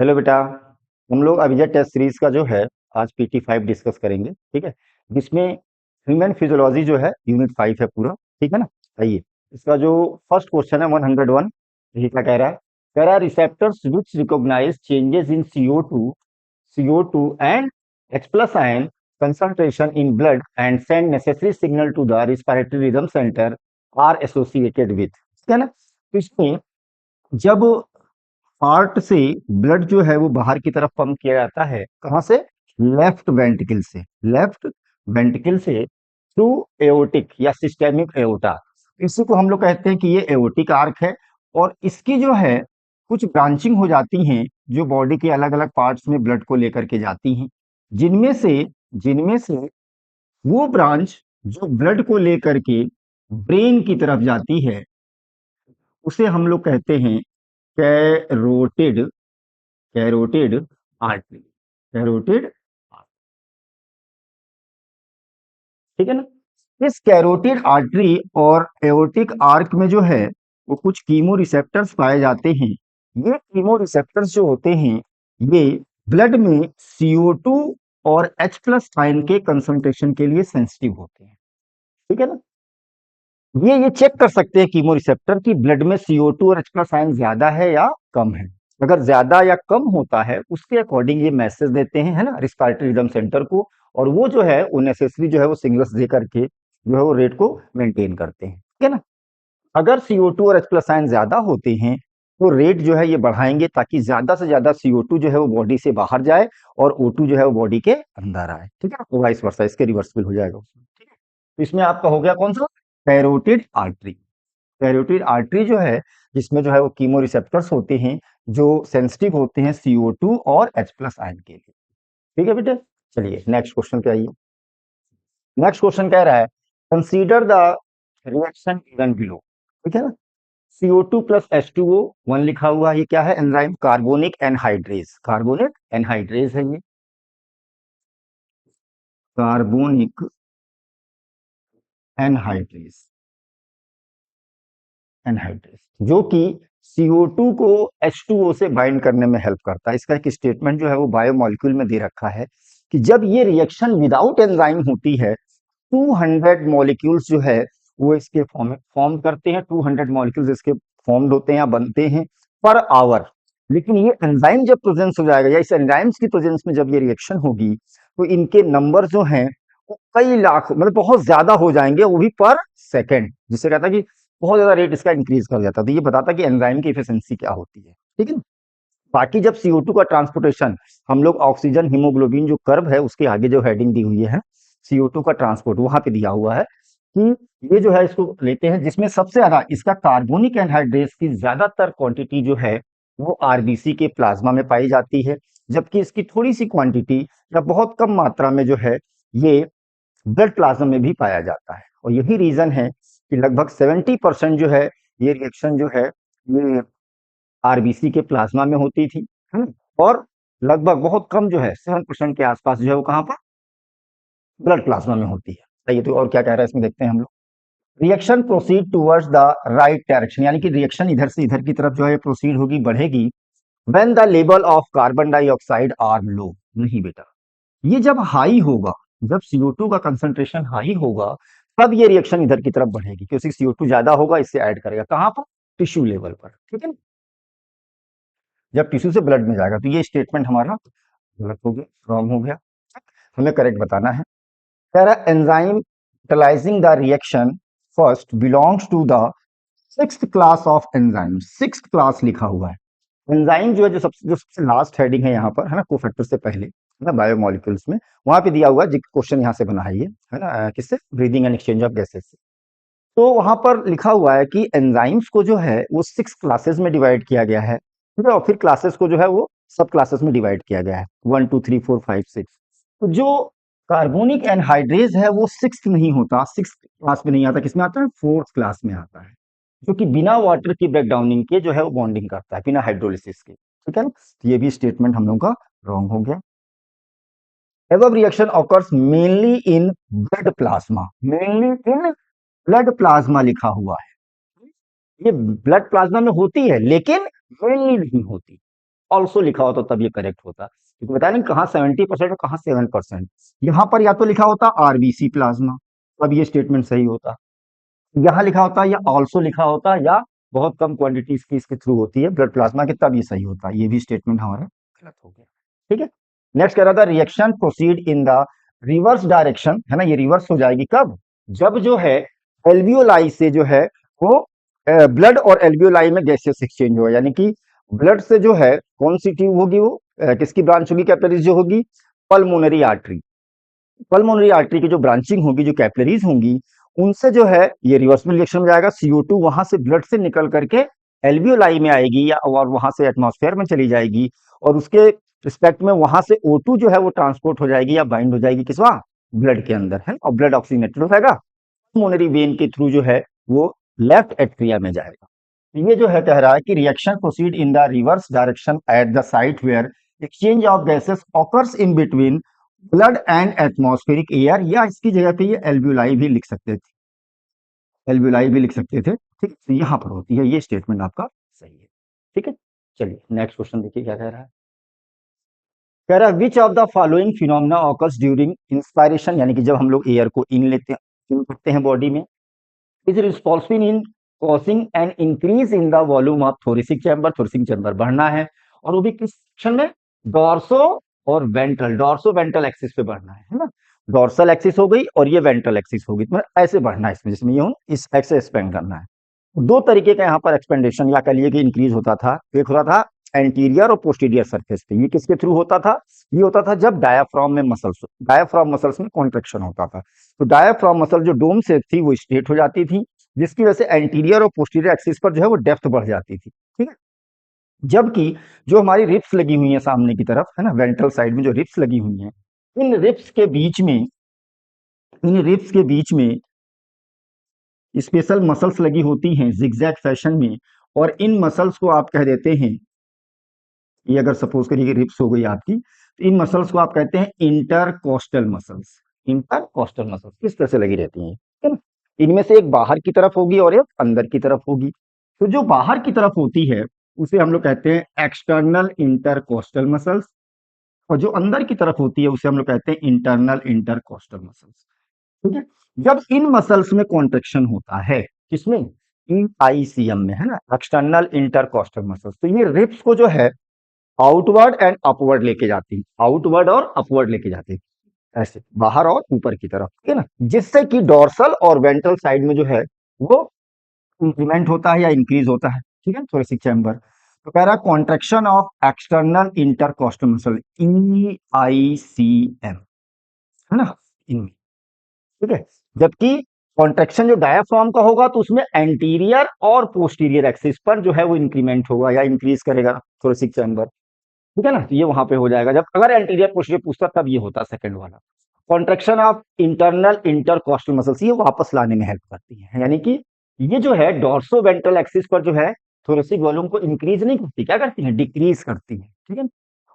Hello बेटा। हम लोग अभिजय टेस्ट सीरीज का जो है आज PT5 डिस्कस करेंगे, ठीक है। जिसमें ह्यूमन फिजियोलॉजी जो है यूनिट 5 है पूरा, ठीक है ना। आइए, इसका जो फर्स्ट क्वेश्चन है 101, ये क्या कह रहा है receptors which recognise changes in CO2 and H plus ion concentration in blood and send necessary signal to the respiratory rhythm center are associated with, ठीक है ना। तो इसमें जब हार्ट से ब्लड जो है वो बाहर की तरफ पंप किया जाता है, कहां से? लेफ्ट वेंट्रिकल से थ्रू एओटिक या सिस्टेमिक एओटा। इसी को हम लोग कहते हैं कि ये एओटिक आर्क है। और इसकी जो है कुछ ब्रांचिंग हो जाती हैं जो बॉडी के अलग अलग पार्ट्स में ब्लड को लेकर के जाती हैं, जिनमें से वो ब्रांच जो ब्लड को लेकर के ब्रेन की तरफ जाती है उसे हम लोग कहते हैं कैरोटिड कैरोटिड आर्टरी। कैरोटिड, ठीक है ना। इस कैरोटिड आर्टरी और एओर्टिक आर्क में जो है वो कुछ कीमो रिसेप्टर्स पाए जाते हैं। ये कीमो रिसेप्टर्स जो होते हैं ये ब्लड में CO2 और H प्लस आयन के कंसंट्रेशन के लिए सेंसिटिव होते हैं, ठीक है ना। ये चेक कर सकते हैं कीमो रिसेप्टर की ब्लड में CO2 और H प्लस आयन ज्यादा है या कम है। अगर ज्यादा या कम होता है उसके अकॉर्डिंग ये मैसेज देते हैं, है ना, रिस्पायरेटरी रिदम सेंटर को। और वो जो है वो नेसेसरी जो है वो सिग्नल्स दे करके जो है वो रेट को मेंटेन करते हैं, ठीक है ना। अगर CO2 और H प्लस आयन ज्यादा होते हैं तो रेट जो है ये बढ़ाएंगे ताकि ज्यादा से ज्यादा CO2 जो है वो बॉडी से बाहर जाए और O2 जो है वो बॉडी के अंदर आए, ठीक है। तो वाइस वर्सा इसके रिवर्सिबल हो जाएगा उसमें, ठीक है। तो इसमें आपका हो गया कौन सा? Carotid artery. कैरोटिड आर्टरी जो है जिसमें जो है वो कीमो रिसेप्टर्स होते हैं जो सेंसिटिव होते हैं CO2 और H प्लस आयन के लिए, ठीक है बेटे। चलिए नेक्स्ट क्वेश्चन पे आइए। नेक्स्ट क्वेश्चन कह रहा है consider the reaction given below, ठीक है ना। CO2 प्लस H2O 1 लिखा हुआ है, ये क्या है? Enzyme carbonic anhydrase. Carbonic anhydrase है ये, कार्बोनिक एनहाइड्रेज एनहाइड्रेज जो कि CO2 को H2O से बाइंड करने में हेल्प करता है। इसका एक स्टेटमेंट जो है वो बायोमोलिक्यूल में दे रखा है कि जब ये रिएक्शन विदाउट एंजाइम होती है 200 मॉलिक्यूल्स जो है वो इसके फॉर्म करते हैं। 200 मॉलिक्यूल्स इसके फॉर्म्ड होते हैं या बनते हैं पर आवर। लेकिन ये एंजाइम जब प्रेजेंस हो जाएगा या इस एंजाइम्स की प्रेजेंस में जब ये रिएक्शन होगी तो इनके नंबर जो हैं वो कई लाख, मतलब बहुत ज्यादा हो जाएंगे, वो भी पर सेकेंड। जिससे कहता है कि बहुत ज्यादा रेट इसका इंक्रीज कर जाता है। तो ये बताता है कि एंजाइम की एफिशिएंसी क्या होती है, ठीक है ना। बाकी जब CO2 का ट्रांसपोर्टेशन, हम लोग ऑक्सीजन हीमोग्लोबिन जो कर्व है उसके आगे जो हेडिंग दी हुई है CO2 का ट्रांसपोर्ट, वहां पे दिया हुआ है कि ये जो है इसको लेते हैं जिसमें सबसे ज्यादा इसका कार्बोनिक एनहाइड्रेस की ज्यादातर क्वांटिटी जो है वो RBC के प्लाज्मा में पाई जाती है, जबकि इसकी थोड़ी सी क्वांटिटी या बहुत कम मात्रा में जो है ये ब्लड प्लाज्मा में भी पाया जाता है। और यही रीजन है कि लगभग 70% जो है ये रिएक्शन जो है ये RBC के प्लाज्मा में होती थी, है ना? और लगभग बहुत कम जो है 7% के आसपास जो है वो कहाँ पर? ब्लड प्लाज्मा में होती है। सही है। तो और क्या कह रहा है इसमें देखते हैं हम लोग। Reaction proceed towards the right direction, यानी कि रिएक्शन इधर से इधर की तरफ जो है प्रोसीड होगी, बढ़ेगी। When the level of carbon dioxide are low. नहीं बेटा, ये जब हाई होगा, जब CO2 का कंसंट्रेशन हाई होगा तब ये रिएक्शन इधर की तरफ बढ़ेगी क्योंकि CO2 ज्यादा होगा, इससे ऐड करेगा कहां पर? टिश्यू लेवल पर, ठीक है। जब टिश्यू से ब्लड में जाएगा। तो ये स्टेटमेंट हमारा गलत हो गया, रॉन्ग हो गया, हमें करेक्ट बताना है। कह रहा enzyme catalysing the reaction first belongs to the sixth class of enzyme. Sixth class लिखा हुआ है। एंजाइम जो है जो सबसे लास्ट हेडिंग है यहाँ पर, है ना, कोफैक्टर से पहले, है ना, बायोमोलिक्यूल्स में वहां पे दिया हुआ है। क्वेश्चन यहाँ से बना है ये, है ना, किससे? Breathing and exchange of gases से। तो वहां पर लिखा हुआ है कि एंजाइम्स को जो है वो 6 क्लासेस में डिवाइड किया गया है, ठीक है। और फिर क्लासेस को जो है वो सब क्लासेस में डिवाइड किया गया है, 1 2 3 4 5 6। तो जो कार्बोनिक एनहाइड्रेज है वो 6th नहीं होता, 6th क्लास में नहीं आता, किसमें आता है? 4th क्लास में आता है, जो कि बिना वाटर की ब्रेकडाउनिंग के जो है वो बॉन्डिंग करता है, बिना हाइड्रोलिसिस के, ठीक है ना। तो ये भी स्टेटमेंट हम लोग का रॉन्ग हो गया। Above reaction occurs mainly in blood plasma. Mainly in blood plasma लिखा हुआ है। ये ब्लड प्लाज्मा में होती है लेकिन मेनली नहीं होती। ऑल्सो लिखा होता तब ये करेक्ट होता, क्योंकि बताया नहीं कहाँ 70% और कहाँ 7%। यहाँ पर या तो लिखा होता आरबीसी प्लाज्मा, तब ये स्टेटमेंट सही होता। यहाँ लिखा होता या ऑल्सो लिखा होता या बहुत कम क्वांटिटीज की इसके थ्रू होती है ब्लड प्लाज्मा के, तब ये सही होता। ये भी स्टेटमेंट हमारा गलत हो गया। ठीक है, नेक्स्ट कह रहा था reaction proceed in the reverse direction, है ना, ये रिवर्स हो जाएगी कब, जब जो है एल्वियोलाई से जो है वो ब्लड और एल्वियोलाई में गैसियस एक्सचेंज हो, यानी कि ब्लड से जो है कौन सी ट्यूब होगी वो किसकी ब्रांच होगी, कैपिलरीज जो होगी, पल्मोनरी आर्टरी। पल्मोनरी आर्टरी की जो ब्रांचिंग होगी, जो कैपिलरीज होंगी, उनसे जो है ये रिवर्स में रिएक्शन में जाएगा, CO2 वहां से ब्लड से निकल करके एल्वियोलाई में आएगी या और वहां से एटमॉस्फेयर में चली जाएगी, और उसके रिस्पेक्ट में वहां से O2 जो है वो ट्रांसपोर्ट हो जाएगी या बाइंड हो जाएगी किस वहां ब्लड के अंदर, है, और ब्लड ऑक्सीजनेटेड हो जाएगा, पल्मोनरी वेन के थ्रू जो है वो लेफ्ट एट्रिया में जाएगा। ये जो है कह रहा है कि reaction proceed in the reverse direction at the site where exchange of gases occurs in between blood and atmospheric air, या इसकी जगह पे ये एल्ब्यूलाई भी लिख सकते थे, एल्ब्यूलाई भी लिख सकते थे। ठीक है, तो यहाँ पर होती है, ये स्टेटमेंट आपका सही है। ठीक है, चलिए नेक्स्ट क्वेश्चन देखिए क्या कह रहा है। कह रहा है which of the following phenomena occurs during inspiration, यानी कि जब हम लोग एयर को इन लेते हैं, इन करते हैं बॉडी में, is responsible in causing an increase in the volume of thoracic chamber, thoracic chamber बढ़ना है, और वो भी किस सेक्शन में, डॉर्सो और वेंट्रल, डॉर्सो वेंट्रल एक्सिस पे बढ़ना है ना, डॉर्सल एक्सिस हो गई और ये वेंट्रल एक्सिस होगी, तो ऐसे बढ़ना है इसमें, जिसमें ये हूं इस एक्से एक्सपेंड करना है। दो तरीके का यहाँ पर एक्सपेंडेशन या कह लिए कि इंक्रीज होता था, एक होता था एंटीरियर और पोस्टीरियर सरफेस पे, ये किसके थ्रू होता था, ये होता था जब डायाफ्राम में मसल्स, डायाफ्राम मसल्स में कॉन्ट्रेक्शन होता था, तो डायाफ्राम मसल जो डोम से थी वो स्ट्रेट हो जाती थी, जिसकी वजह से एंटीरियर और पोस्टीरियर एक्सिस पर जो है वो डेप्थ बढ़ जाती थी। ठीक है, जबकि जो हमारी रिप्स लगी हुई है सामने की तरफ, है ना, वेंट्रल साइड में जो रिप्स लगी हुई हैं, इन रिप्स के बीच में, इन रिप्स के बीच में स्पेशल मसल्स लगी होती हैं जिगजैग फैशन में, और इन मसल्स को आप कह देते हैं, ये अगर सपोज करिए कि रिप्स हो गई आपकी, तो इन मसल्स को आप कहते हैं इंटरकोस्टल मसल्स। इंटरकोस्टल मसल्स किस तरह से लगी रहती हैं, ठीक है ना, इनमें से एक बाहर की तरफ होगी और एक अंदर की तरफ होगी। तो जो बाहर की तरफ होती है उसे हम लोग कहते हैं एक्सटर्नल इंटरकोस्टल मसल्स, और जो अंदर की तरफ होती है उसे हम लोग कहते हैं इंटरनल इंटरकोस्टल मसल्स। ठीक है, जब इन मसल्स में कॉन्ट्रेक्शन होता है, किसमें, ICM में, है ना, एक्सटर्नल इंटरकोस्टल मसल्स, तो ये रिप्स को जो है आउटवर्ड एंड अपवर्ड लेके जाती है, आउटवर्ड और अपवर्ड लेके जाती है, ऐसे बाहर और ऊपर की तरफ, ठीक है ना, जिससे कि डोर्सल और वेंट्रल साइड में जो है वो इंक्रीमेंट होता है या इंक्रीज होता है। ठीक है, थोरेसिक चैम्बर, तो कह रहा है contraction of external intercostal muscle, EICM, है ना, इनमें। ठीक है, जबकि कॉन्ट्रेक्शन जो डायाफ्राम का होगा तो उसमें एंटीरियर और पोस्टीरियर एक्सिस पर जो है वो इंक्रीमेंट होगा या इंक्रीज करेगा थोरेसिक चैम्बर। ठीक है ना, तो ये वहां पे हो जाएगा, जब अगर एंटीरियर पोस्टीरियर पूछता तब ये होता सेकंड वाला। Contraction of internal intercostal muscles, ये वापस लाने में हेल्प करती है, यानी कि ये जो है डॉर्सो वेंट्रल एक्सिस पर जो है थोरेसिक वॉल्यूम को इंक्रीज नहीं करती, क्या करती है, डिक्रीज करती है। ठीक है,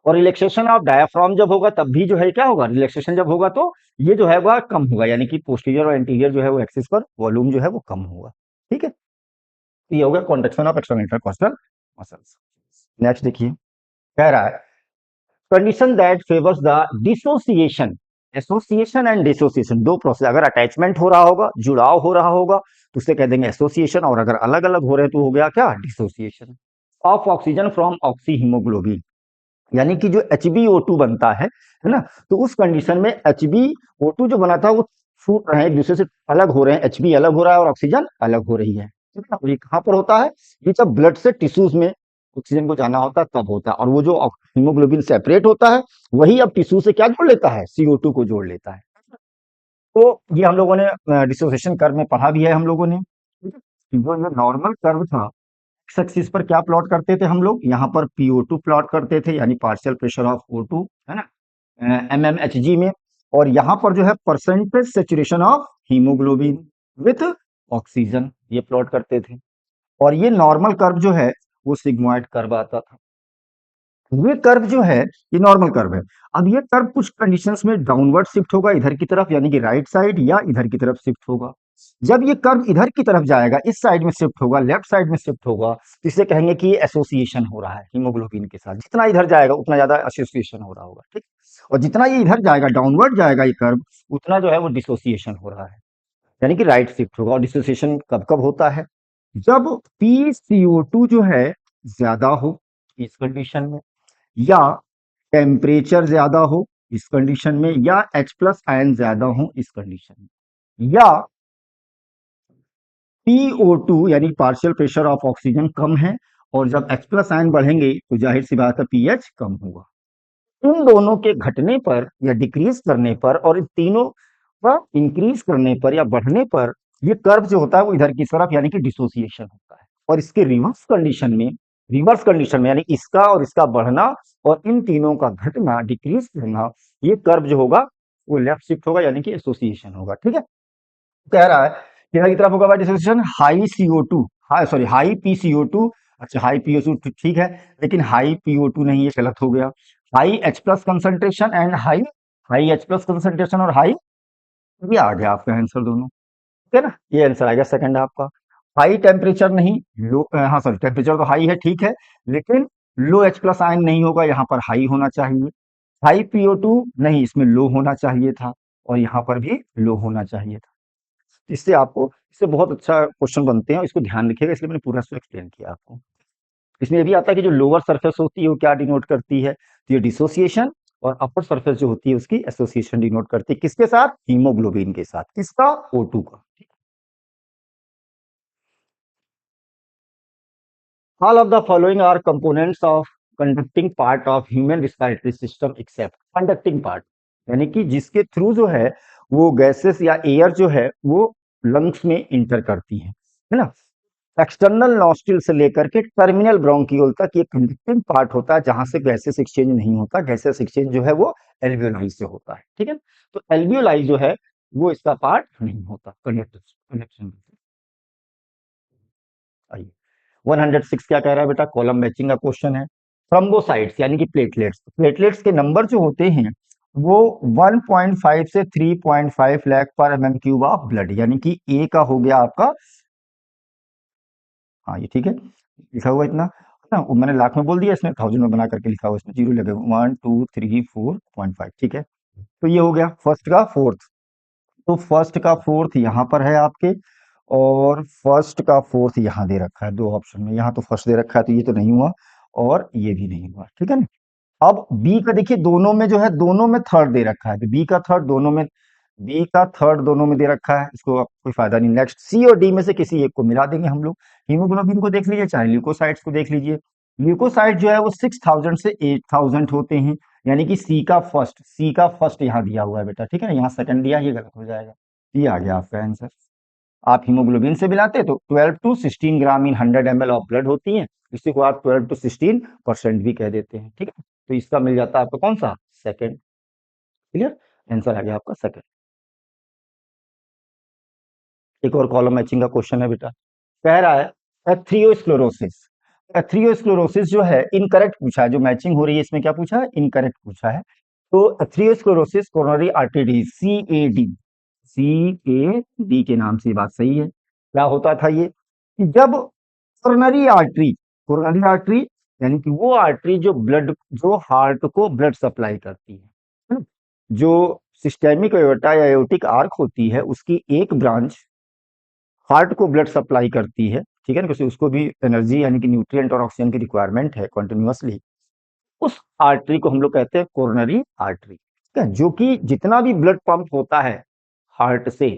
और रिलैक्सेशन ऑफ डायाफ्राम जब होगा तब भी जो है क्या होगा, रिलैक्सेशन जब होगा तो ये जो है वह कम होगा, यानी कि पोस्टीरियर और एंटीरियर जो है वो एक्सिस पर वॉल्यूम जो है वो कम होगा। ठीक है, तो ये हो गया contraction of external intercostal muscles. Next देखिए, कह रहा है condition that favours the dissociation, association and dissociation, दो प्रोसेस, अगर अटैचमेंट हो रहा होगा, जुड़ाव हो रहा होगा तो उसे कह देंगे एसोसिएशन, और अगर अलग अलग हो रहे हैं तो हो गया क्या, dissociation. Of oxygen from oxy haemoglobin, यानी कि जो HbO2 बनता है ना, तो उस कंडीशन में HbO2 जो बना था वो छूट रहे हैं, एक दूसरे से अलग हो रहे हैं, Hb अलग हो रहा है और ऑक्सीजन अलग हो रही है। ठीक है ना, ये कहां पर होता है, ये जब ब्लड से टिश्यूज में ऑक्सीजन को जाना होता है तब होता है, और वो जो हीमोग्लोबिन सेपरेट होता है वही अब टिश्यू से क्या जोड़ लेता है, CO2 को जोड़ लेता है। तो ये हम लोगों ने डिसोसिएशन कर्व में पढ़ा भी है हम लोगों ने। ठीक है, जो ये नॉर्मल कर्व था, एक्स एक्सिस पर क्या प्लॉट करते थे हम लोग, यहाँ पर PO2 प्लॉट करते थे, यानी पार्शियल प्रेशर ऑफ O2, है ना, mmHg में, और यहाँ पर जो है percentage saturation of haemoglobin with oxygen, ये प्लॉट करते थे, और ये नॉर्मल कर्व जो है वो सिग्मोइड कर्व आता था। ये कर्व जो है ये नॉर्मल कर्व है। अब ये कर्व कुछ कंडीशंस में डाउनवर्ड शिफ्ट होगा इधर की तरफ, यानी कि राइट साइड, या इधर की तरफ शिफ्ट होगा। जब ये कर्व इधर की तरफ जाएगा, इस साइड में शिफ्ट होगा, लेफ्ट साइड में शिफ्ट होगा, तो इसे कहेंगे कि ये एसोसिएशन हो रहा है हीमोग्लोबिन के साथ। जितना इधर जाएगा उतना ज्यादा एसोसिएशन हो रहा होगा, ठीक। और जितना ये इधर जाएगा, डाउनवर्ड जाएगा ये कर्व, उतना जो है वो डिसोसिएशन हो रहा है, यानी कि राइट शिफ्ट होगा। और डिसोसिएशन कब कब होता है? जब PCO2 जो है ज्यादा हो इस कंडीशन में, या टेम्परेचर ज्यादा हो इस कंडीशन में, या H प्लस आयन ज्यादा हो इस कंडीशन में, या PO2 यानी पार्शियल प्रेशर ऑफ ऑक्सीजन कम है, और जब H प्लस आयन बढ़ेंगे तो जाहिर सी बात है पीएच कम होगा। इन दोनों के घटने पर या डिक्रीज करने पर, और इन तीनों का इंक्रीज करने पर या बढ़ने पर, ये कर्व जो होता है वो इधर की तरफ यानी कि डिसोसिएशन होता है। और इसके रिवर्स कंडीशन में यानी इसका और इसका बढ़ना और इन तीनों का घटना, डिक्रीज करना, ये कर्व जो होगा वो लेफ्ट शिफ्ट होगा यानी कि एसोसिएशन होगा, ठीक है। कह रहा है किधर की तरफ होगा भाई dissociation? High CO2, high sorry high PCO2। अच्छा हाई PO2 ठीक है, लेकिन हाई PO2 नहीं, ये गलत हो गया। High H plus concentration and high high H plus concentration और हाई, ये आ गया आपका आंसर दोनों, ठीक है ना। ये आंसर आ गया सेकंड आपका। हाई टेम्परेचर नहीं, लो हाँ सॉरी टेम्परेचर तो हाई है ठीक है, लेकिन लो H प्लस आयन नहीं होगा, यहाँ पर हाई होना चाहिए। हाई PO2 नहीं, इसमें लो होना चाहिए था, और यहाँ पर भी लो होना चाहिए था। इससे आपको इससे बहुत अच्छा क्वेश्चन बनते हैं, इसको ध्यान रखिएगा, इसलिए मैंने पूरा इसको एक्सप्लेन किया आपको। इसमें ये भी आता है कि जो लोअर सरफेस होती है वो क्या डिनोट करती है, तो ये डिसोसिएशन, और अपर सरफेस जो होती है उसकी एसोसिएशन डिनोट करती है। किसके साथ? हीमोग्लोबिन के साथ। किसका? O2 का। All of the following are components of conducting part of human respiratory system except conducting part, यानी कि जिसके थ्रू जो है वो गैसेस या एयर जो है वो लंग्स में इंटर करती है ना। एक्सटर्नल नॉस्ट्रिल से लेकर के टर्मिनल ब्रोंकियोल तक ये कंडक्टिंग पार्ट होता है, जहां से गैसेस एक्सचेंज नहीं होता। गैसेस एक्सचेंज जो है वो एल्वियोलाई से होता है, ठीक है। तो एल्वियोलाई जो है वो इसका पार्ट नहीं होता कनेक्शन। आइए 106 क्या कह रहा है बेटा? कॉलम मैचिंग का क्वेश्चन है। थ्रोम्बोसाइट्स यानी कि प्लेटलेट्स, प्लेटलेट्स के नंबर जो होते हैं वो 1.5 से 3.5 लाख पर MM³ ऑफ ब्लड, यानी कि ए का हो गया आपका, हाँ ये ठीक है लिखा हुआ इतना है ना, वो मैंने लाख में बोल दिया, इसमें थाउजेंड में बना करके लिखा हुआ, इसमें जीरो लगे 1 2 3 4.5, ठीक है। तो ये हो गया फर्स्ट का फोर्थ। तो फर्स्ट का फोर्थ यहाँ पर है आपके, और फर्स्ट का फोर्थ यहाँ दे रखा है दो ऑप्शन में। यहाँ तो फर्स्ट दे रखा है तो ये तो नहीं हुआ, और ये भी नहीं हुआ, ठीक है ना। अब बी का देखिए, दोनों में जो है दोनों में थर्ड दे रखा है, तो बी का थर्ड दोनों में दे रखा है, इसको अब कोई फायदा नहीं। नेक्स्ट सी और डी में से किसी एक को मिला देंगे हम लोग। हीमोग्लोबिन को देख लीजिए, चाहे ल्यूकोसाइट्स को देख लीजिए। ल्यूकोसाइट जो है वो 6000 से 8000 होते हैं, यानी कि सी का फर्स्ट यहाँ दिया हुआ है बेटा, ठीक है ना। यहाँ सेकंड दिया, ये गलत हो जाएगा। ये आ गया आपका आंसर। आप हीमोग्लोबिन से मिलाते तो 12 to 16 gram in 100 ml of blood होती है, इसी को आप 12 टू 16% भी कह देते हैं, ठीक है। तो इसका मिल जाता है आपको कौन सा? सेकंड। क्लियर, आंसर आ गया आपका सेकंड। एक और कॉलम मैचिंग का क्वेश्चन है बेटा। कह रहा है एथ्रियोस्क्लेरोसिस। एथ्रियोस्क्लेरोसिस जो है इनकरेक्ट पूछा है, जो मैचिंग हो रही है इसमें क्या पूछा है? इनकरेक्ट पूछा है। तो एथ्रियोस्क्लेरोसिस कोरोनरी आर्टरी डिजीज, CAD के नाम से ये बात सही है। क्या होता था ये कि जब कोरोनरी आर्टरी यानी कि वो आर्टरी जो हार्ट को ब्लड सप्लाई करती है, जो सिस्टेमिक एओर्टा या एओर्टिक आर्क होती है, उसकी एक ब्रांच हार्ट को ब्लड सप्लाई करती है, ठीक है ना, क्योंकि उसको भी एनर्जी यानी कि न्यूट्रिएंट और ऑक्सीजन की रिक्वायरमेंट है कंटिन्यूअसली। उस आर्टरी को हम लोग कहते हैं कोरोनरी आर्टरी, ठीक है, जो कि जितना भी ब्लड पंप होता है हार्ट से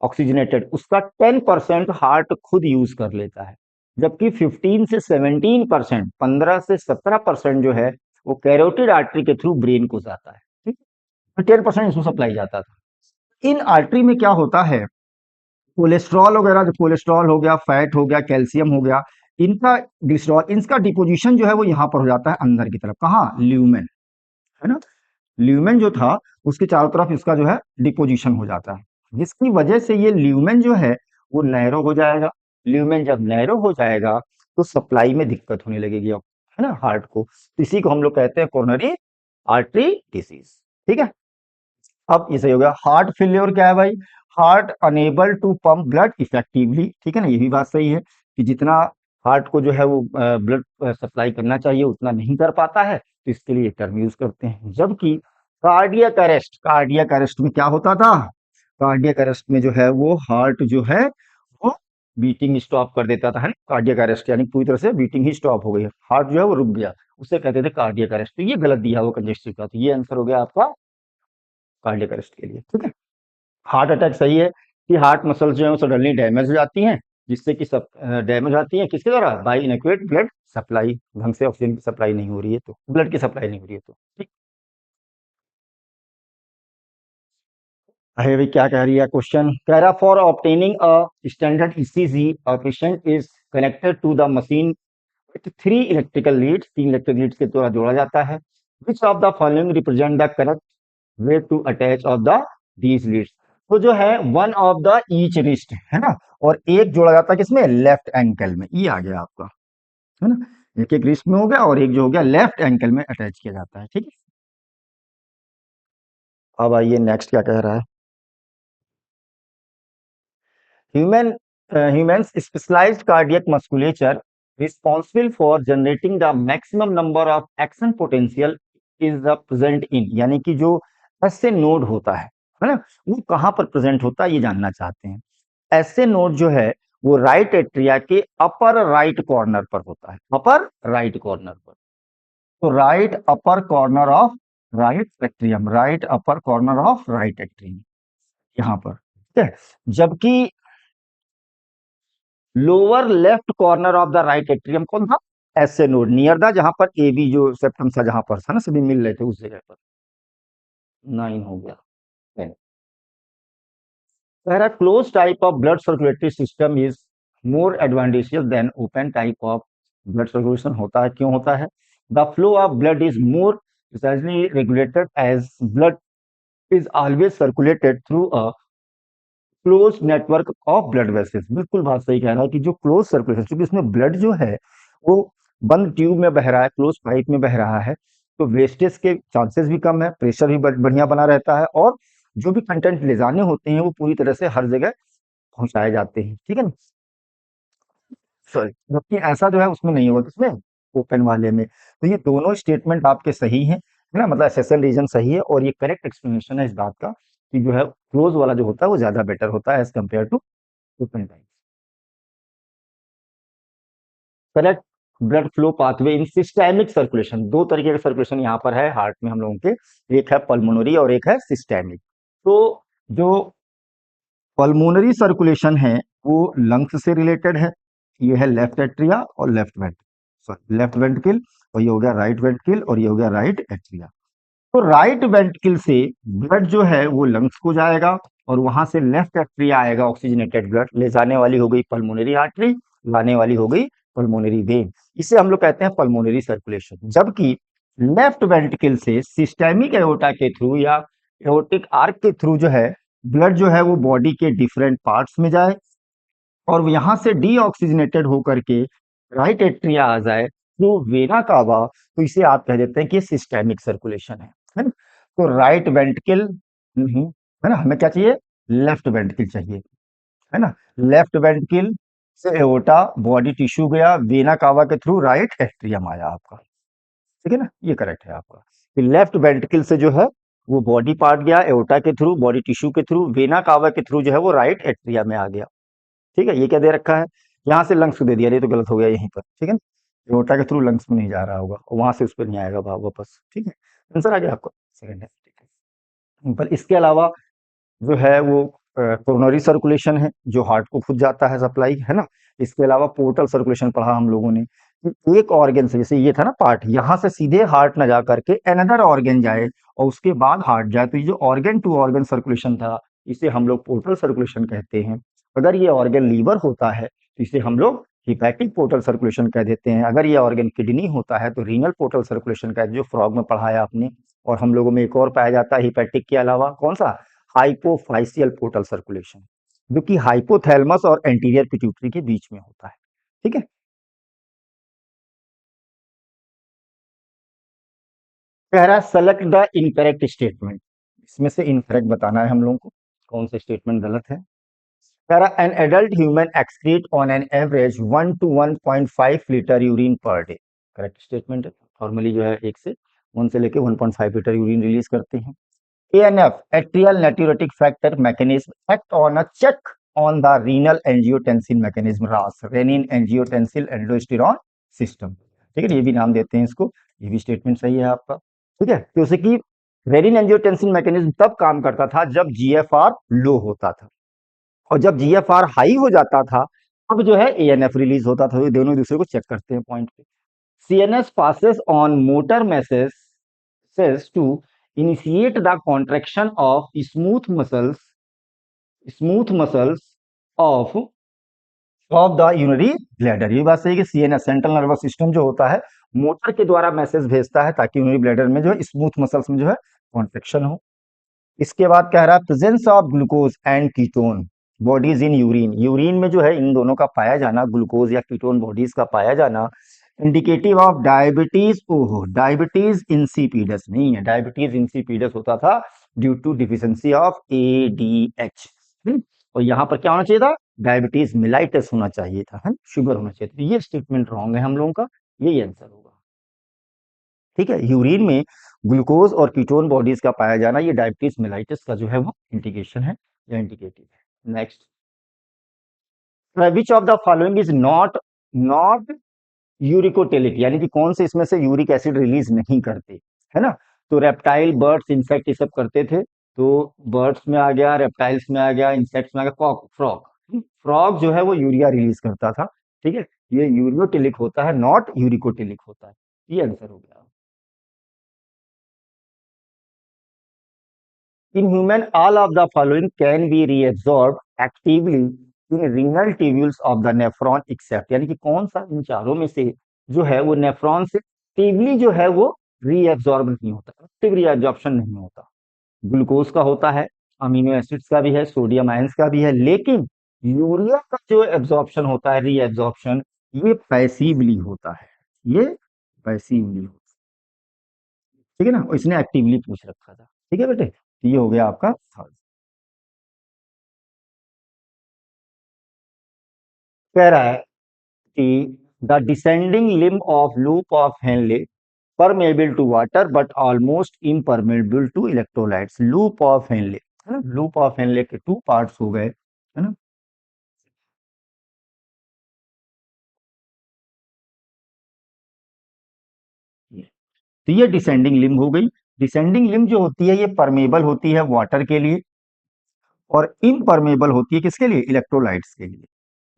ऑक्सीजनेटेड, उसका 10% हार्ट खुद यूज कर लेता है, जबकि 15 से 17%, 15 से 17% जो है वो कैरोटिड आर्टरी के थ्रू ब्रेन को जाता है, ठीक है। 10% इसको सप्लाई जाता था। इन आर्टरी में क्या होता है, कोलेस्ट्रॉल वगैरह, जो कोलेस्ट्रॉल हो गया, फैट हो गया, कैल्शियम हो गया, इनका ग्लिसरॉल, इनका डिपोजिशन जो है वो यहाँ पर हो जाता है अंदर की तरफ। कहाँ? ल्यूमेन, है ना। ल्यूमेन जो था उसके चारों तरफ इसका जो है डिपोजिशन हो जाता है, जिसकी वजह से ये ल्यूमेन जो है वो नैरो हो जाएगा। ल्यूमेन जब नैरो हो जाएगा तो सप्लाई में दिक्कत होने लगेगी अब, है ना, हार्ट को। तो इसी को हम लोग कहते हैं कोरोनरी आर्टरी डिसीज, ठीक है। अब ये सही हो गया। हार्ट फेल्योर क्या है भाई? Heart unable to pump blood effectively, ठीक है ना, ये भी बात सही है कि जितना हार्ट को जो है वो ब्लड सप्लाई करना चाहिए उतना नहीं कर पाता है, तो इसके लिए टर्म यूज करते हैं। जबकि कार्डियक अरेस्ट में क्या होता था, कार्डियक अरेस्ट में जो है वो हार्ट जो है वो बीटिंग स्टॉप कर देता था, है ना, कार्डियक अरेस्ट यानी पूरी तरह से बीटिंग ही स्टॉप हो गई, हार्ट जो है वो रुक गया, उसे कहते थे कार्डियक अरेस्ट। तो ये गलत दिया हुआ कंजेस्टिव का, तो ये आंसर हो गया आपका कार्डियक अरेस्ट के लिए, ठीक है। हार्ट अटैक सही है कि हार्ट मसल्स जो है वो सडनली डैमेज हो जाती हैं, जिससे कि सब डैमेज आती है किसके द्वारा, बाई इनएक्युरेट ब्लड सप्लाई, ढंग से ऑक्सीजन की सप्लाई नहीं हो रही है, तो ब्लड की सप्लाई नहीं हो रही है, तो ठीक है। भाई क्या कह रही है क्वेश्चन, कह रहा for obtaining a standard ECG a patient is connected to the machine with three electrical leads, तीन इलेक्ट्रिकल लीड्स के द्वारा जोड़ा जाता है, which of the following represent the correct way to attach of the these leads. तो जो है one of the each wrist, है ना, और एक जोड़ा जाता है किसमें, लेफ्ट एंकल में, ये आ गया आपका, है ना, एक एक रिस्ट में हो गया और एक जो हो गया लेफ्ट एंकल में अटैच किया जाता है, ठीक है। अब आइए नेक्स्ट क्या कह रहा है, human humans specialized cardiac musculature responsible for generating the maximum number of action potential is the present in, यानी कि जो ऐसे नोड होता है ना, वो कहाँ पर प्रेजेंट होता है ये जानना चाहते हैं। ऐसे नोड जो है वो राइट एट्रिया के अपर राइट कॉर्नर पर होता है, अपर राइट कॉर्नर पर, तो right upper corner of right atrium, right upper corner of right atrium यहाँ पर, ठीक है। जबकि lower left corner of the right atrium कौन था, ऐसे नोड नियर द, जहां पर ए बी जो सेप्टम था जहां पर था ना सभी मिल रहे थे उस जगह पर, 9 हो गया 10। कह रहा close type of blood circulatory system is more advantageous than open type of blood circulation, होता है क्यों होता है, the flow of blood is more precisely regulated as blood is always circulated through a close network of blood vessels. बिल्कुल बात सही कह रहा है कि जो क्लोज सर्कुलेशन, क्योंकि इसमें ब्लड जो है वो बंद ट्यूब में बह रहा है, क्लोज पाइप में बह रहा है, तो वेस्टेज के चांसेस भी कम है, प्रेशर भी बढ़िया बना रहता है, और जो भी कंटेंट ले जाने होते हैं वो पूरी तरह से हर जगह पहुंचाए जाते हैं, ठीक है ना, सॉरी, जबकि ऐसा जो है उसमें नहीं होगा, इसमें ओपन वाले में। तो ये दोनों स्टेटमेंट आपके सही हैं, है ना, मतलब एसएसएल रीजन सही है, और ये करेक्ट एक्सप्लेनेशन है इस बात का कि जो है क्लोज वाला जो होता है वो ज्यादा बेटर होता है as compare to open type. Correct blood flow pathway in systemic circulation, दो तरीके का सर्कुलेशन यहाँ पर है हार्ट में हम लोगों के, एक है पल्मोनरी और एक है सिस्टेमिक। तो जो पल्मोनरी सर्कुलेशन है वो लंग्स से रिलेटेड है, ये है लेफ्ट एट्रिया और left went, sorry left ventricle, और ये हो गया राइट वेंट्रिकल, और ये हो गया राइट एट्रिया। तो राइट वेंट्रिकल से ब्लड जो है वो लंग्स को जाएगा, और वहां से लेफ्ट एट्रिया आएगा, ऑक्सीजनेटेड ब्लड ले जाने वाली हो गई पल्मोनरी आर्टरी, लाने वाली हो गई पल्मोनरी वेन, इसे हम लोग कहते हैं पल्मोनरी सर्कुलेशन। जबकि लेफ्ट वेंट्रिकल से सिस्टेमिक एओर्टा के थ्रू या एओर्टिक आर्क के थ्रू जो है ब्लड जो है वो बॉडी के डिफरेंट पार्ट्स में जाए, और यहां से डीऑक्सीजनेटेड होकर के राइट एट्रिया आ जाए थ्रू वेना कावा, तो इसे आप कह देते हैं कि सिस्टेमिक सर्कुलेशन है ना। तो राइट वेंट्रिकल, है ना, हमें क्या चाहिए, लेफ्ट वेंट्रिकल चाहिए, है ना, लेफ्ट वेंट्रिकल से एओर्टा बॉडी टिश्यू गया वेना कावा के थ्रू राइट एट्रियम आया आपका, ठीक है ना, ये करेक्ट है आपका, कि लेफ्ट वेंट्रिकल से जो है वो बॉडी पार्ट गया एओर्टा के थ्रू, बॉडी टिश्यू के थ्रू, वेना कावा के थ्रू जो है वो राइट एट्रिया में आ गया, ठीक है। ये क्या दे रखा है, यहाँ से लंग्स को दे दिया, ये तो गलत हो गया यहीं पर, ठीक है ना, एओर्टा के थ्रू लंग्स में नहीं जा रहा होगा, और वहां से उस पर नहीं आएगा वापस, ठीक है, आंसर आ गया आपको, सेकंड है, ठीक है। पर इसके अलावा जो है वो कोरोनरी सर्कुलेशन है जो हार्ट को खुद जाता है सप्लाई, है ना। इसके अलावा पोर्टल सर्कुलेशन पढ़ा हम लोगों ने कि एक ऑर्गन से, जैसे ये था ना पार्ट, यहाँ से सीधे हार्ट ना जा करके अनदर ऑर्गन जाए और उसके बाद हार्ट जाए, तो ये जो ऑर्गन टू ऑर्गन सर्कुलेशन था इसे हम लोग पोर्टल सर्कुलेशन कहते हैं। अगर ये ऑर्गन लीवर होता है तो इसे हम लोग हिपैटिक पोर्टल सर्कुलेशन कह देते हैं। अगर ये ऑर्गन किडनी होता है तो रीनल पोर्टल सर्कुलेशन कहते हैं, जो फ्रॉग में पढ़ाया आपने। और हम लोगों में एक और पाया जाता है हिपैटिक के अलावा, कौन सा, हाइपोफाइसियल पोर्टल सर्कुलेशन, जो कि हाइपोथैलेमस और एंटीरियर पिट्यूटरी के बीच में होता है, ठीक है। कह रहा है सेलेक्ट द इनकरेक्ट स्टेटमेंट, इसमें से इनकरेक्ट बताना है हम लोगों को। कौन सा स्टेटमेंट गलत है? कह रहा an adult human excrete on an average 1 to 1.5 litre urine per day. Correct statement है। नॉर्मली जो है 1 से लेके 1.5 लीटर यूरिन रिलीज करते हैं। ANF, atrial natriuretic factor mechanism, act on a check on the renal angiotensin mechanism, RAS, renin angiotensin aldosterone system। ठीक है, ये भी नाम देते हैं इसको, ये भी स्टेटमेंट सही है आपका। ठीक है, तो जैसे कि रेनिन एंजियोटेंसिन मैकेनिज्म तब काम करता था जब GFR लो होता था, और जब GFR हाई हो जाता था अब जो है ANF रिलीज होता था। तो ये दोनों एक दूसरे को चेक करते हैं पॉइंट पे। CNS passes on motor messages to initiate the contraction of smooth muscles of the urinary bladder. ये बात सही है कि CNS सेंट्रल नर्वस सिस्टम जो होता है मोटर के द्वारा मैसेज भेजता है ताकि यूरिनरी ब्लैडर में जो है स्मूथ मसल्स में जो है कॉन्ट्रेक्शन हो। इसके बाद कह रहा है presence of glucose and ketone bodies in urine. Urine में जो है इन दोनों का पाया जाना, ग्लूकोज या कीटोन बॉडीज का पाया जाना, इंडिकेटिव ऑफ डायबिटीज। ओहो, डायबिटीज इंसिपिडस नहीं है, डायबिटीज इंसिपिडस होता था due to deficiency of ADH। और यहाँ पर क्या होना चाहिए था? डायबिटीज मिलाइटस होना चाहिए था, है शुगर होना चाहिए था। ये स्टेटमेंट रॉन्ग है हम लोगों का, यही आंसर होगा। ठीक है, यूरिन में ग्लूकोज और कीटोन बॉडीज का पाया जाना ये डायबिटीज मिलाइटिस का जो है वो इंडिकेशन है या इंडिकेटिव है। Next, which of the following is not uricotelic, यानी कि कौन से इसमें से यूरिक एसिड रिलीज नहीं करते, है ना? तो रेप्टाइल, बर्ड्स, इंसेक्ट ये सब करते थे। तो बर्ड्स में आ गया, रेप्टाइल्स में आ गया, इंसेक्ट्स में आ गया, कॉक, फ्रॉग। फ्रॉग जो है वो यूरिया रिलीज करता था। ठीक है, ये यूरियोटेलिक होता है, नॉट यूरिकोटेलिक होता है। ये आंसर हो गया। In human, all of the following can be reabsorbed actively in renal tubules of the nephron except, यानी कि कौन सा इन चारों में से जो है वो नेफ्रॉन से एक्टिवली जो है वो रीएब्सॉर्ब नहीं होता, एक्टिव रीएब्जॉर्प्शन नहीं होता। ग्लूकोज का होता है, अमीनो एसिड्स का भी है, सोडियम आयंस का भी है, लेकिन यूरिया का जो एब्जॉर्प्शन होता है, रीएब्जॉर्प्शन, ये पैसिवली होता है। ये पैसिवली होता है। ठीक है ना, इसने एक्टिवली पूछ रखा था। ठीक है बेटे, ये हो गया आपका थर्ड। कह रहा है कि the descending limb of loop of Henle permeable to water but almost impermeable to electrolytes. Loop of Henle, है ना, लूप ऑफ हेनले के टू पार्ट्स हो गए, है ना। तो ये डिसेंडिंग लिम्ब हो गई। डिसेंडिंग लिम्ब जो होती है ये परमेबल होती है वाटर के लिए और इम्परमेबल होती है किसके लिए? इलेक्ट्रोलाइट्स के लिए।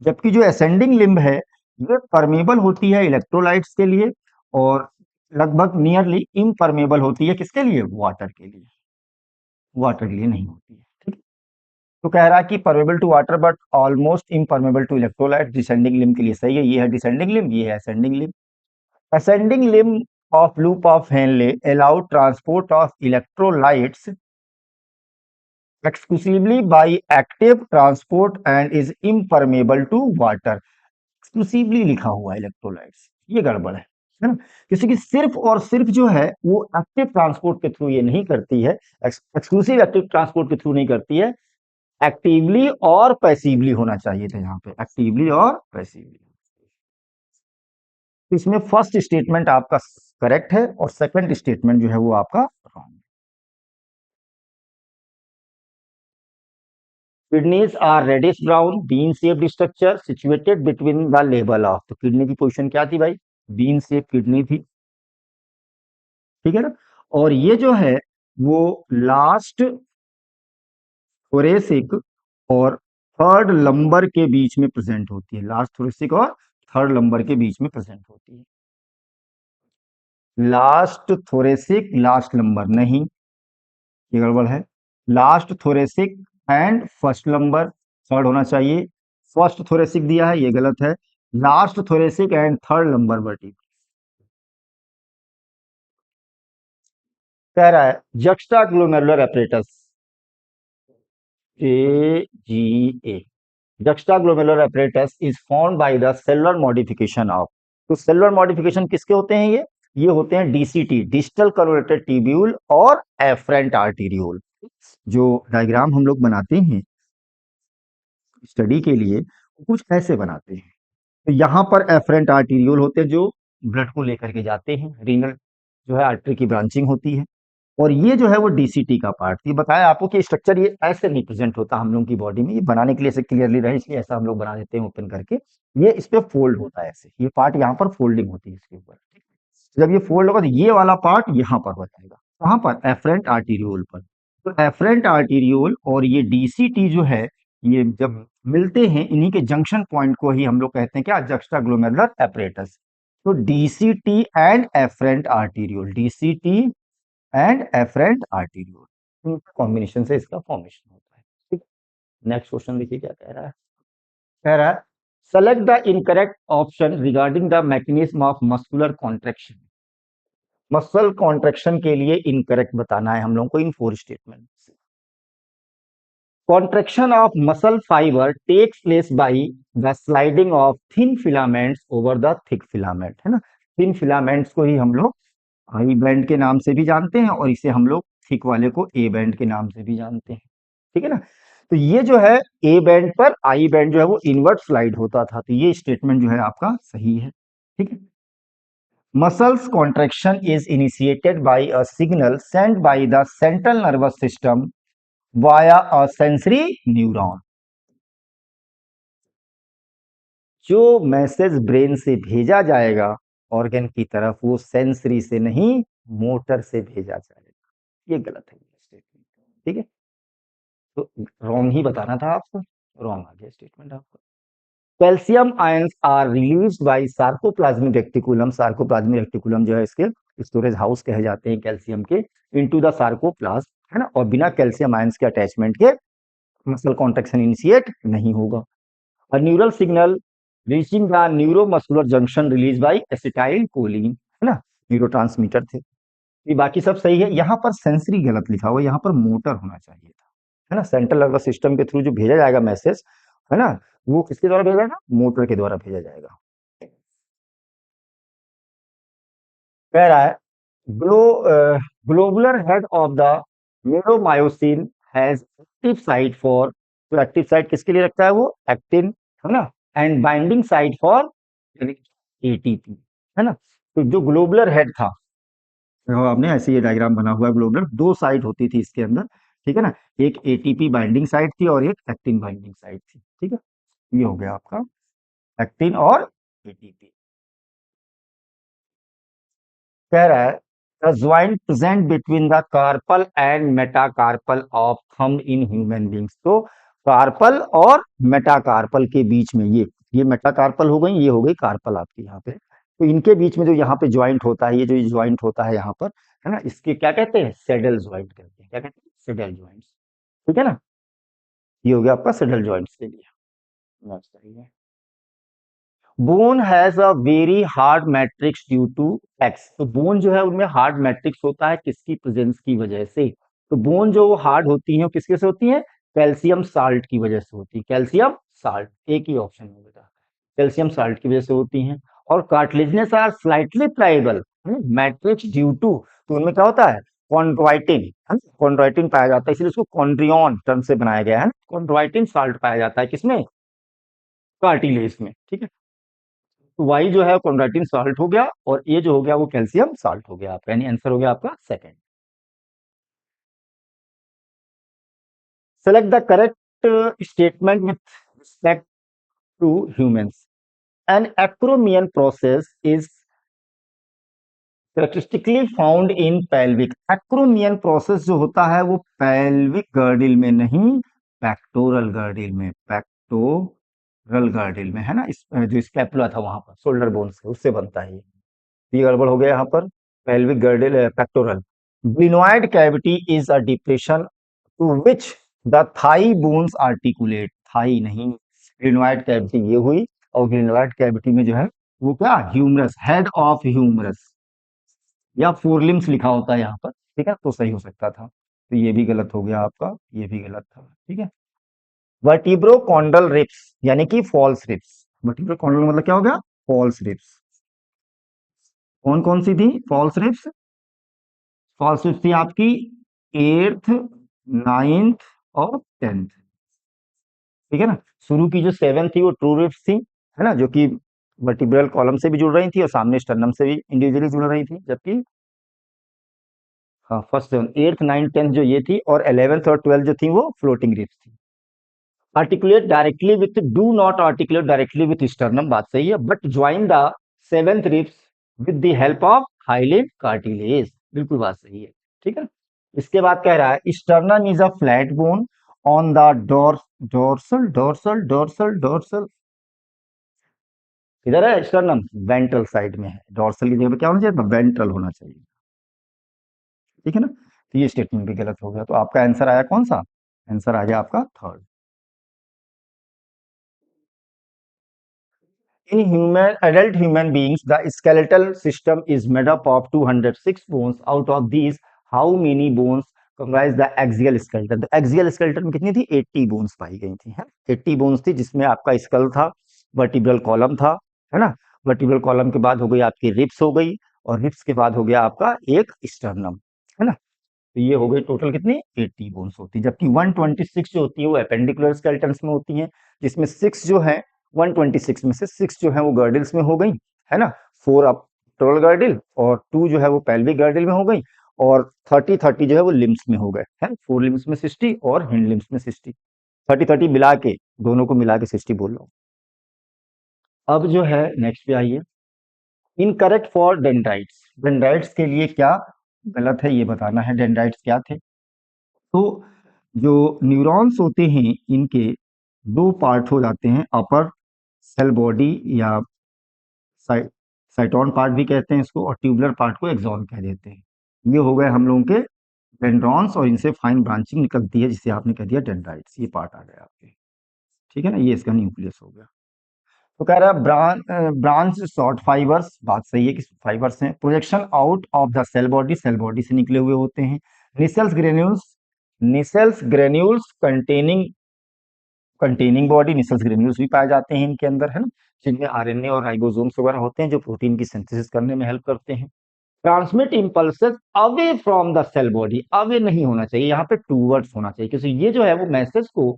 जबकि जो असेंडिंग लिम्ब है ये परमेबल होती है इलेक्ट्रोलाइट्स के लिए और लगभग नियरली इम्परमेबल होती है किसके लिए? वाटर के लिए। वाटर के लिए नहीं होती है। ठीक है? तो कह रहा है कि permeable to water but almost impermeable to electrolyte, descending limb के लिए सही है। ये है डिसेंडिंग लिम्ब, ये है ascending limb. Ascending limb of loop of Henley allow transport of electrolytes exclusively by active transport and is impermeable to water। Exclusively लिखा हुआ है इलेक्ट्रोलाइट्स, ये गड़बड़ है ना। किसी की सिर्फ और सिर्फ जो है वो एक्टिव ट्रांसपोर्ट के थ्रू ये नहीं करती है, एक्सक्लूसिव एक्टिव ट्रांसपोर्ट के थ्रू नहीं करती है, एक्टिवली और पैसिवली होना चाहिए था यहाँ पे, एक्टिवली और पैसिवली। इसमें फर्स्ट स्टेटमेंट आपका करेक्ट है और सेकंड स्टेटमेंट जो है वो आपका रॉन्ग है। Kidneys are reddish brown bean shaped structure situated between the level of. तो किडनी की पोजीशन क्या थी भाई? बीन शेप किडनी थी। ठीक है ना, और ये जो है वो लास्ट थोरेसिक और थर्ड लंबर के बीच में प्रेजेंट होती है। लास्ट थोरेसिक और थर्ड लंबर के बीच में प्रेजेंट होती है। लास्ट थोरेसिक लास्ट लंबर नहीं, ये गड़बड़ है। Last thoracic and first lumbar, third होना चाहिए। फर्स्ट थोरेसिक दिया है, ये गलत है। Last thoracic and third lumbar vertebral. कह रहा है juxta glomerular apparatus, AGA, juxtaglomerular apparatus is formed by the cellular modification of। तो सेलुलर मॉडिफिकेशन किसके होते हैं? ये होते हैं DCT, डिजिटल कन्वर्टेड ट्यूब्यूल और एफरेंट आर्टीरियोल। जो डायग्राम हम लोग बनाते हैं स्टडी के लिए, वो कुछ ऐसे बनाते हैं। तो यहाँ पर एफरेंट आर्टीरियोल होते हैं जो ब्लड को लेकर के जाते हैं, रीनल जो है आर्टरी की ब्रांचिंग होती है। और ये जो है वो डीसीटी का पार्ट, ये बताया आपको कि स्ट्रक्चर ये ऐसे नहीं प्रेजेंट होता हम लोगों की बॉडी में, ये बनाने के लिए ऐसे क्लियरली रहे इसलिए ऐसा हम लोग बना देते हैं ओपन करके। ये इस पे फोल्ड होता है ऐसे, ये पार्ट यहाँ पर फोल्डिंग होती है इसके ऊपर, ठीक है? जब ये फोल्ड होगा तो ये वाला पार्ट यहाँ पर हो जाएगा, कहाँ पर, एफरेंट आर्टीरियोल पर। तो एफरेंट आर्टीरियोल और ये डीसीटी जो है, ये जब मिलते हैं इन्हीं के जंक्शन पॉइंट को ही हम लोग कहते हैं क्या, जक्स्टा ग्लोमेरुलर एपरेटस। तो DCT and efferent arteriole, DCT and efferent arteriole, इनका कॉम्बिनेशन से इसका फॉर्मेशन होता है, ठीक है? नेक्स्ट क्वेश्चन देखिए क्या कह रहा है। कह रहा है select the incorrect option regarding the mechanism of muscular contraction. Muscle contraction के लिए इनकरेक्ट बताना है हम लोगों को इन four statement. Contraction of muscle fibre takes place by the sliding of thin filaments over the thick filament, है ना? थिन फिलामेंट्स को ही हम लोग आई बैंड के नाम से भी जानते हैं और इसे हम लोग थिक वाले को ए बैंड के नाम से भी जानते हैं, ठीक है ना? तो ये जो है ए बैंड पर आई बैंड जो है वो इनवर्ट स्लाइड होता था, तो ये स्टेटमेंट जो है आपका सही है, ठीक है? Muscles contraction is initiated by a signal sent by the central nervous system via a sensory neuron. जो मैसेज ब्रेन से भेजा जाएगा ऑर्गन की तरफ, वो सेंसरी से नहीं, मोटर से भेजा जाएगा। ये गलत है स्टेटमेंट, ठीक है? तो रॉन्ग ही बताना था आपको, रॉन्ग आ गया स्टेटमेंट आपको। Calcium ions are released by sarcoplasmic reticulum, sarcoplasmic reticulum जो है इसके स्टोरेज हाउस कहे जाते हैं कैल्शियम के, इनटू द सार्कोप्लाज्म, है ना? और बिना कैल्शियम आयंस के अटैचमेंट के मसल कॉन्ट्रैक्शन इनिशिएट नहीं होगा। A neural signal reaching the neuromuscular junction released by acetylcholine, है ना? न्यूरोट्रांसमीटर थे। ये बाकी सब सही है, यहाँ पर सेंसरी गलत लिखा हुआ है, यहाँ पर मोटर होना चाहिए था, है ना? सेंट्रल नर्वस सिस्टम के थ्रू जो भेजा जाएगा मैसेज, है ना, वो किसके द्वारा भेजा जाएगा, मोटर के द्वारा भेजा जाएगा। कह रहा है glo globular head of the meromyosin has active site for, तो एक्टिव साइट किसके लिए रखता है वो, एक्टिन, है ना? And binding site for ATP, है ना? तो जो ग्लोबुलर हेड था, देखो आपने ऐसे ये डायग्राम बना हुआ है, ग्लोबुलर दो साइट होती थी इसके अंदर, ठीक है ना? एक एटीपी बाइंडिंग साइट थी और एक एक्टिन बाइंडिंग साइट थी, ठीक है? ये हो गया आपका एक्टिन और एटीपी। कह रहा है the joint present between the carpal and metacarpal of thumb in human beings. तो कार्पल और मेटाकार्पल के बीच में ये मेटाकार्पल हो गई, ये हो गई कार्पल आपकी यहाँ पे। तो इनके बीच में जो यहाँ पे ज्वाइंट होता है, ये जो ज्वाइंट होता है यहाँ पर, है ना, इसके क्या कहते हैं, सेडल ज्वाइंट कहते हैं। क्या कहते हैं, सेडल ज्वाइंट, ठीक है ना? ये हो गया आपका सेडल ज्वाइंट्स के लिए। नेक्स्ट करिए। Bone has a very hard matrix due to X. तो बोन जो है उनमें हार्ड मैट्रिक्स होता है किसकी प्रेजेंस की वजह से। तो बोन जो हार्ड होती है वो किसके से होती है, कैल्शियम साल्ट की वजह से होती है, कैल्शियम साल्ट, एक ही ऑप्शन है बेटा, कैल्शियम साल्ट की वजह से होती हैं। और cartilaginous are slightly pliable matrix due to, तो उनमें क्या होता है, कॉन्ड्राइटिन, कॉन्ड्राइटिन पाया जाता है, इसलिए उसको कॉन्ड्रियन टर्म से बनाया गया है। कॉन्ड्राइटिन साल्ट पाया जाता है किसमें, कार्टिलेज में, ठीक है? तो वाई जो है कॉन्ड्राइटिन साल्ट हो गया और ये जो हो गया वो कैल्शियम साल्ट हो गया आपका, यानी आंसर हो गया आपका second. Select the correct statement with respect to humans. An acromion process is characteristically found in pelvic. Acromion process जो होता है वो पेल्विक गर्डिल में नहीं, पेक्टोरल गर्डिल में, पेक्टोरल गर्डिल में, है ना? इस जो स्कैपुला था वहां पर शोल्डर बोन से, उससे बनता है ये गड़बड़ हो गया यहाँ पर, pelvic girdle pectoral. Glenoid cavity is a depression to which the thigh bones articulate, thigh नहीं, ग्लिनोइड कैविटी ये हुई, और ग्लिनोइड कैविटी में जो है वो क्या, ह्यूमरस, हेड ऑफ ह्यूमरस, या फोरलिम्स लिखा होता है यहाँ पर, ठीक है? तो सही हो सकता था, तो ये भी गलत हो गया आपका, ये भी गलत था, ठीक है? वर्टिब्रोकॉन्डल रिप्स यानी कि फॉल्स रिप्स, वर्टिब्रोकॉन्डल मतलब क्या हो गया, फॉल्स रिप्स। कौन कौन सी थी फॉल्स रिप्स, फॉल्स रिप्स थी आपकी एर्थ, नाइन्थ और टेंथ, ठीक है ना। शुरू की जो सेवन थी वो ट्रू रिप्स थी, है ना, जो कि वर्टिब्रल कॉलम से भी जुड़ रही थी और सामने स्टर्नम से भी इंडिविजुअली जुड़ रही थी, जबकि हाँ first seven eighth ninth tenth जो ये थी, और 11th और 12th जो थी वो फ्लोटिंग रिप्स थी। Articulate directly with, do not articulate directly with sternum, बात सही है, but join the seventh ribs with the help of hyaline cartilage, बिल्कुल बात सही है, ठीक है। इसके बाद कह रहा है sternum is a flat bone on the dorsal dorsal dorsal dorsal, इधर है स्टर्नम, वेंट्रल साइड में है, डोर्सल की जगह पे क्या होना चाहिए, वेंट्रल होना चाहिए, ठीक है ना। तो ये स्टेटमेंट भी गलत हो गया, तो आपका आंसर आया कौन सा, आंसर आ गया आपका third. In human, adult human beings, the skeletal system is made up of 206 bones. Out of these, how many bones comprise the axial skeleton? तो axial skeleton में कितनी थी, 80 bones पाई गई थी, है 80 bones थी, जिसमें आपका स्कल था, वर्टिब्रल कॉलम था, है ना। वर्टिब्रल कॉलम के बाद हो गई आपकी रिप्स हो गई, और रिप्स के बाद हो गया आपका एक स्टर्नम, है ना। तो ये हो गई टोटल कितनी, 80 बोन्स होती है, जबकि 126 जो होती है वो एपेंडिकुलर स्केलेटन्स में होती हैं, जिसमें 6 जो है, 126 में से 6 जो है वो गर्डिल्स में हो गई, है ना, 4 अप टोरल गर्डिल, और 2 जो है वो पेल्विक गर्डिल में हो गई, और 30 जो है वो लिम्स में हो गए, है 4 लिम्स में 60 और हिंड लिम्स में 60, 30 मिला के, दोनों को मिला के 60 बोल रहा हूँ। अब जो है नेक्स्ट पे आइए, इनकरेक्ट फॉर डेंड्राइट्स, डेंड्राइट्स के लिए क्या गलत है ये बताना है, डेंड्राइट्स क्या थे। तो जो न्यूरॉन्स होते हैं इनके दो पार्ट हो जाते हैं, अपर सेल बॉडी या साइटोन पार्ट भी कहते हैं इसको, और ट्यूबुलर पार्ट को एक्सॉन कह देते हैं। ये हो गए हम लोगों के डेंड्रॉन्स, और इनसे फाइन ब्रांचिंग निकलती है, जिसे आपने कह दिया डेंड्राइट्स, ये पार्ट आ गया आपके, ठीक है ना, ये इसका न्यूक्लियस हो गया। तो कह रहा है ब्रांच शॉर्ट फाइबर्स, बात सही है कि फाइबर्स हैं, projection out of the cell body, cell body से निकले हुए होते हैं, Nissl's granules, Nissl's granules containing containing body, Nissl's granules भी पाए जाते हैं इनके अंदर, है ना, जिनमें आरएनए और राइबोसोम्स वगैरह होते हैं जो प्रोटीन की सिंथेसिस करने में हेल्प करते हैं। Transmit impulses away from the cell body, away नहीं होना चाहिए यहाँ पे, टूवर्ड्स होना चाहिए, क्योंकि ये जो है वो मैसेज को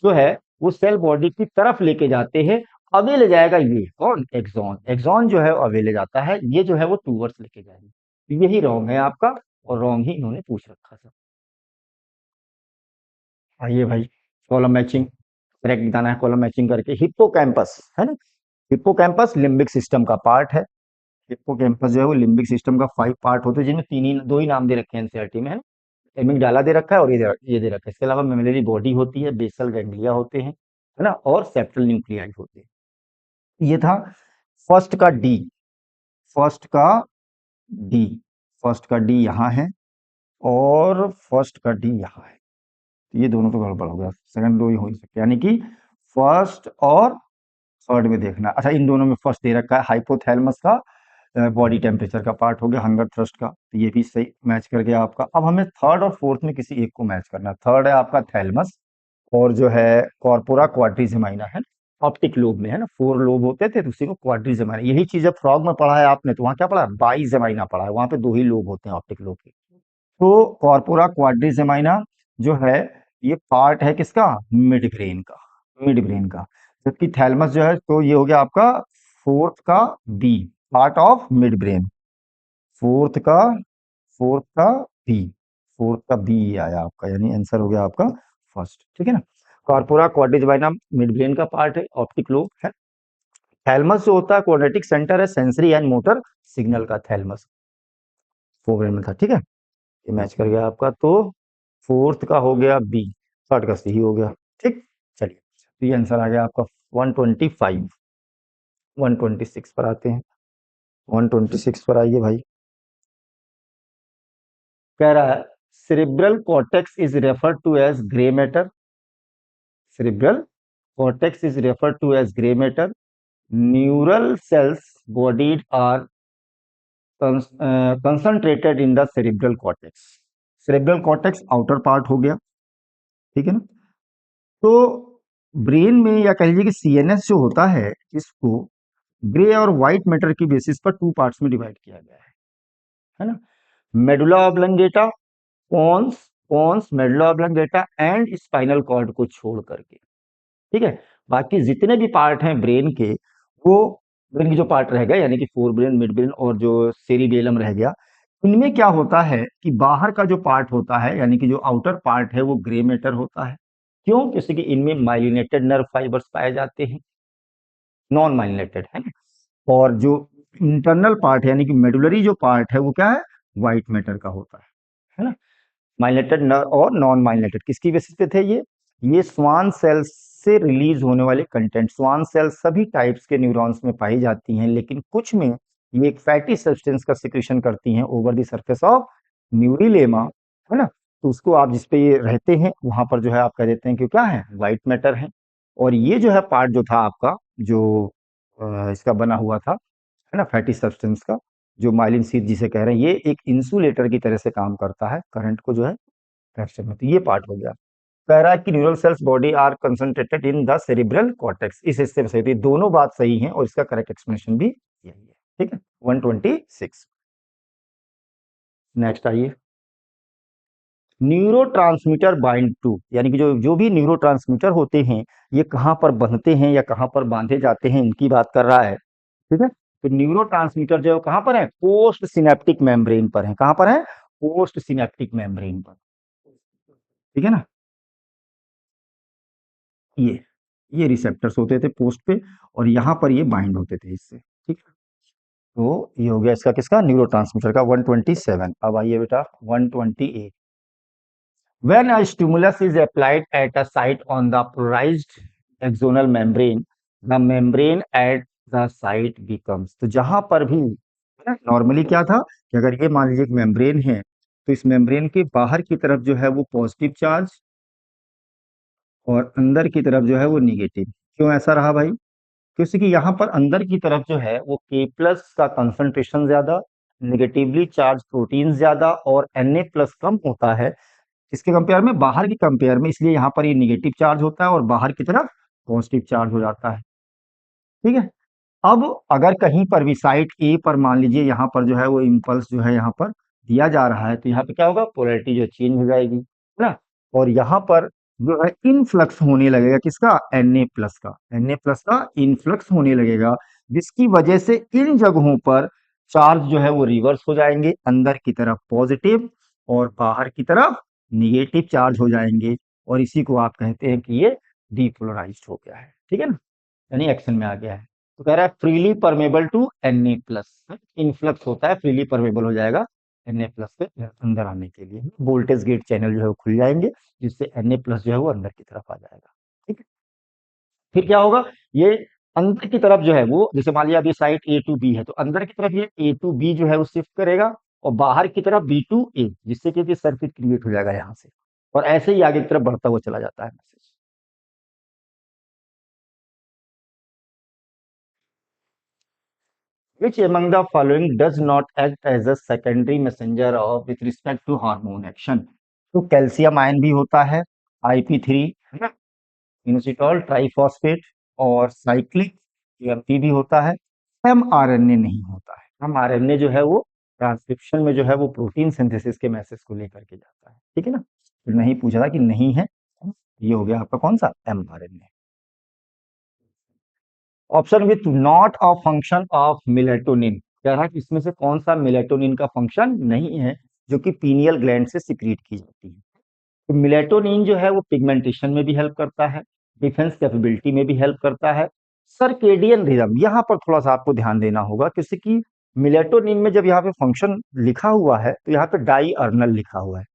जो है वो सेल बॉडी की तरफ लेके जाते हैं, अवे ले जाएगा ये कौन, एक्सॉन, एक्सॉन जो है अवे ले जाता है, ये जो है वो टूवर्ड्स लेके जाएगी, यही रॉन्ग है आपका, और रॉन्ग ही इन्होंने पूछ रखा था। आइए भाई, कॉलम मैचिंग करेक्ट बताना है, कॉलम मैचिंग करके, हिप्पोकैम्पस है ना, हिप्पोकैम्पस लिम्बिक सिस्टम का पार्ट है, हिप्पोकैम्पस जो है वो लिम्बिक सिस्टम का 5 पार्ट होते हैं, जिनमें तीन ही दो ही नाम दे रखे हैं एनसीईआरटी में, है ना, एमिगडाला दे रखा है और ये दे रखा है, इसके अलावा मेमोरी बॉडी होती है, बेसल गैंग्लिया होते हैं, है ना, और सेप्टल न्यूक्लियाई होते हैं। ये था फर्स्ट का डी, फर्स्ट का डी, फर्स्ट का डी यहाँ है, और फर्स्ट का डी यहाँ है, तो ये दोनों तो गड़बड़ हो गया, सेकंड दो ही हो ही सकते, यानी कि फर्स्ट और थर्ड में देखना। अच्छा, इन दोनों में फर्स्ट दे रखा है हाइपोथैलेमस का बॉडी टेम्परेचर का पार्ट हो गया, हंगर थ्रस्ट का, तो ये भी सही मैच कर गया आपका। अब हमें थर्ड और फोर्थ में किसी एक को मैच करना है, थर्ड है आपका थैलेमस, और जो है कॉर्पोरा क्वाड्रिजेमाइना है, ऑप्टिक लोब में, है ना, 4 लोब होते थे तो उसी को क्वाड्रिजेमाइना, यही चीज जब फ्रॉग में पढ़ा है आपने तो वहां क्या पढ़ा है, बाईजेमाइना पढ़ा है, वहां पे 2 ही लोब होते हैं ऑप्टिक लोब के। तो कॉर्पोरा क्वाड्रिजेमाइना जो है ये पार्ट है किसका, मिड ब्रेन का, मिड ब्रेन का, जबकि थैलेमस जो है तो ये हो गया आपका फोर्थ का B, part of mid brain, fourth का फोर्थ का बी, फोर्थ का बी ये आया आपका, यानी आंसर हो गया आपका फर्स्ट, ठीक है ना। कॉर्पोरा क्वाड्रिजेमाइना मिड ब्रेन का पार्ट है, ऑप्टिक लोब है। थैलेमस जो होता है कोऑर्डिनेटिक सेंटर है सेंसरी एंड मोटर सिग्नल का, थैलेमस फोरब्रेन में था, ठीक है, ये मैच कर गया आपका, तो फोर्थ का हो गया बी, थर्ड का सी ही हो गया, ठीक। चलिए, तो ये आंसर आ गया आपका 125। 126 पर आते हैं, 126 पर आइए भाई, कह रहा है cerebral cortex is referred to as gray matter, cerebral cortex is referred to as gray matter, neural cells bodied are concentrated in the cerebral cortex, cerebral cortex outer part हो गया, ठीक है ना। तो ब्रेन में या कह लीजिए कि सीएनएस जो होता है इसको ग्रे और व्हाइट मैटर की बेसिस पर 2 पार्ट्स में डिवाइड किया गया है ना, medulla oblongata, pons, pons, medulla oblongata and spinal cord को छोड़ करके, ठीक है। बाकी जितने भी पार्ट हैं ब्रेन के, वो ब्रेन की जो पार्ट रह गया यानी कि फोर ब्रेन, मिड ब्रेन और जो सेरिबेलम रह गया, इनमें क्या होता है कि बाहर का जो पार्ट होता है यानी कि जो आउटर पार्ट है वो ग्रे मैटर होता है। क्यों? जैसे कि इनमें माइलिनेटेड नर्व फाइबर्स पाए जाते हैं, नॉन माइलिनेटेड है। और जो इंटरनल पार्ट यानी कि मेडुलरी जो पार्ट है वो क्या है? व्हाइट मैटर का होता है ना। माइलिनेटेड और नॉन माइलिनेटेड किसकी बेसिस पे थे ये स्वान सेल्स से रिलीज होने वाले कंटेंट। स्वान सेल्स सभी टाइप्स के न्यूरॉन्स में पाई जाती हैं, लेकिन कुछ में ये एक फैटी सब्सटेंस का सिक्रीशन करती हैं ओवर द सरफेस ऑफ न्यूरिलेमा, है ना। तो उसको आप जिस पे ये रहते हैं वहां पर जो है आप कह देते हैं कि क्या है? व्हाइट मैटर है। और ये जो है पार्ट जो था आपका, जो इसका बना हुआ था, है ना, फैटी सब्सटेंस का, जो माइलिन शीथ जिसे कह रहे हैं, ये एक इंसुलेटर की तरह से काम करता है करंट को जो है कैप्चर में। तो ये पार्ट हो गया। कह रहा है कि neural cells body are concentrated in the cerebral cortex, इस हिस्से में सही थी। दोनों बात सही है और इसका करेक्ट एक्सप्लेनेशन भी यही है, ठीक है। 126। नेक्स्ट आइए, न्यूरोट्रांसमीटर बाइंड टू, यानी कि जो जो भी न्यूरोट्रांसमीटर होते हैं ये कहाँ पर बंधते हैं या कहाँ पर बांधे जाते हैं, इनकी बात कर रहा है, ठीक है। तो न्यूरोट्रांसमीटर जो है कहाँ पर है? पोस्ट सिनेप्टिक मेम्ब्रेन पर है। कहाँ पर है? पोस्ट सिनेप्टिक मेम्ब्रेन पर, ठीक है ना। ये ये रिसेप्टर्स होते थे पोस्ट पे और यहाँ पर ये बाइंड होते थे इससे, ठीक है। तो ये हो गया इसका किसका? न्यूरोट्रांसमीटर का। 127। अब आइए बेटा 128। When a stimulus is applied at a site on the polarized axonal membrane, the membrane at the site becomes, तो जहां पर भी नॉर्मली क्या था कि अगर ये मान लीजिए एक मेम्ब्रेन है तो इस मेम्ब्रेन के बाहर की तरफ जो है वो पॉजिटिव चार्ज और अंदर की तरफ जो है वो निगेटिव। क्यों ऐसा रहा भाई? क्योंकि यहाँ पर अंदर की तरफ जो है वो के प्लस का कंसंट्रेशन ज्यादा, निगेटिवली चार्ज प्रोटीन ज्यादा और Na प्लस कम होता है इसके कंपेयर में, बाहर की कंपेयर में। इसलिए यहाँ पर ये निगेटिव चार्ज होता है और बाहर की तरफ पॉजिटिव चार्ज हो जाता है, ठीक है। अब अगर कहीं पर भी साइट ए पर मान लीजिए यहाँ पर जो है वो इम्पल्स जो है यहाँ पर दिया जा रहा है, तो यहाँ पे क्या होगा? पोलैरिटी जो चेंज हो जाएगी, है ना। और यहाँ पर जो है इनफ्लक्स होने लगेगा किसका? Na प्लस का। Na प्लस का इनफ्लक्स होने लगेगा, जिसकी वजह से इन जगहों पर चार्ज जो है वो रिवर्स हो जाएंगे, अंदर की तरफ पॉजिटिव और बाहर की तरफ निगेटिव चार्ज हो जाएंगे। और इसी को आप कहते हैं कि ये डीपोलराइज्ड हो गया है, ठीक है ना, यानी एक्शन में आ गया है। तो कह रहा है freely permeable to Na plus, influx होता है, फ्रीली परमेबल हो जाएगा Na प्लस पे अंदर आने के लिए। वोल्टेज गेट चैनल जो है वो खुल जाएंगे, जिससे Na प्लस जो है वो अंदर की तरफ आ जाएगा, ठीक है। फिर क्या होगा? ये अंदर की तरफ जो है वो, जैसे मान लिया अभी साइड ए टू बी है, तो अंदर की तरफ ये ए टू बी जो है वो शिफ्ट करेगा और बाहर की तरफ बी टू ए, जिससे कि सर्किट क्रिएट हो जाएगा यहाँ से, और ऐसे ही आगे की तरफ बढ़ता हुआ चला जाता है message. Which among the following does not act as a secondary messenger of with respect to hormone action? तो कैल्शियम आयन भी होता है, IP3 है ना, इनोसिटॉल ट्राइफॉस्फेट और साइक्लिक एमपी भी होता है। mRNA नहीं होता है। mRNA जो है वो ट्रांसक्रिप्शन में जो है वो प्रोटीन सिंथेसिस के मैसेज को लेकर के जाता है, ठीक है ना। तो नहीं पूछा था कि नहीं है, ये हो गया आपका कौन सा? mRNA। Option with not a function of melatonin, कह रहा है कि इसमें से कौन सा मिलेटोनिन का फंक्शन नहीं है जो कि पीनियल ग्लैंड से सिक्रीट की जाती है। तो मिलेटोनिन जो है वो पिगमेंटेशन में भी हेल्प करता है, डिफेंस कैपेबिलिटी में भी हेल्प करता है, सर्केडियन रिदम, यहाँ पर थोड़ा सा आपको ध्यान देना होगा क्योंकि मिलेटोनिन में जब यहाँ पे फंक्शन लिखा हुआ है तो यहाँ पे डाई अर्नल लिखा हुआ है,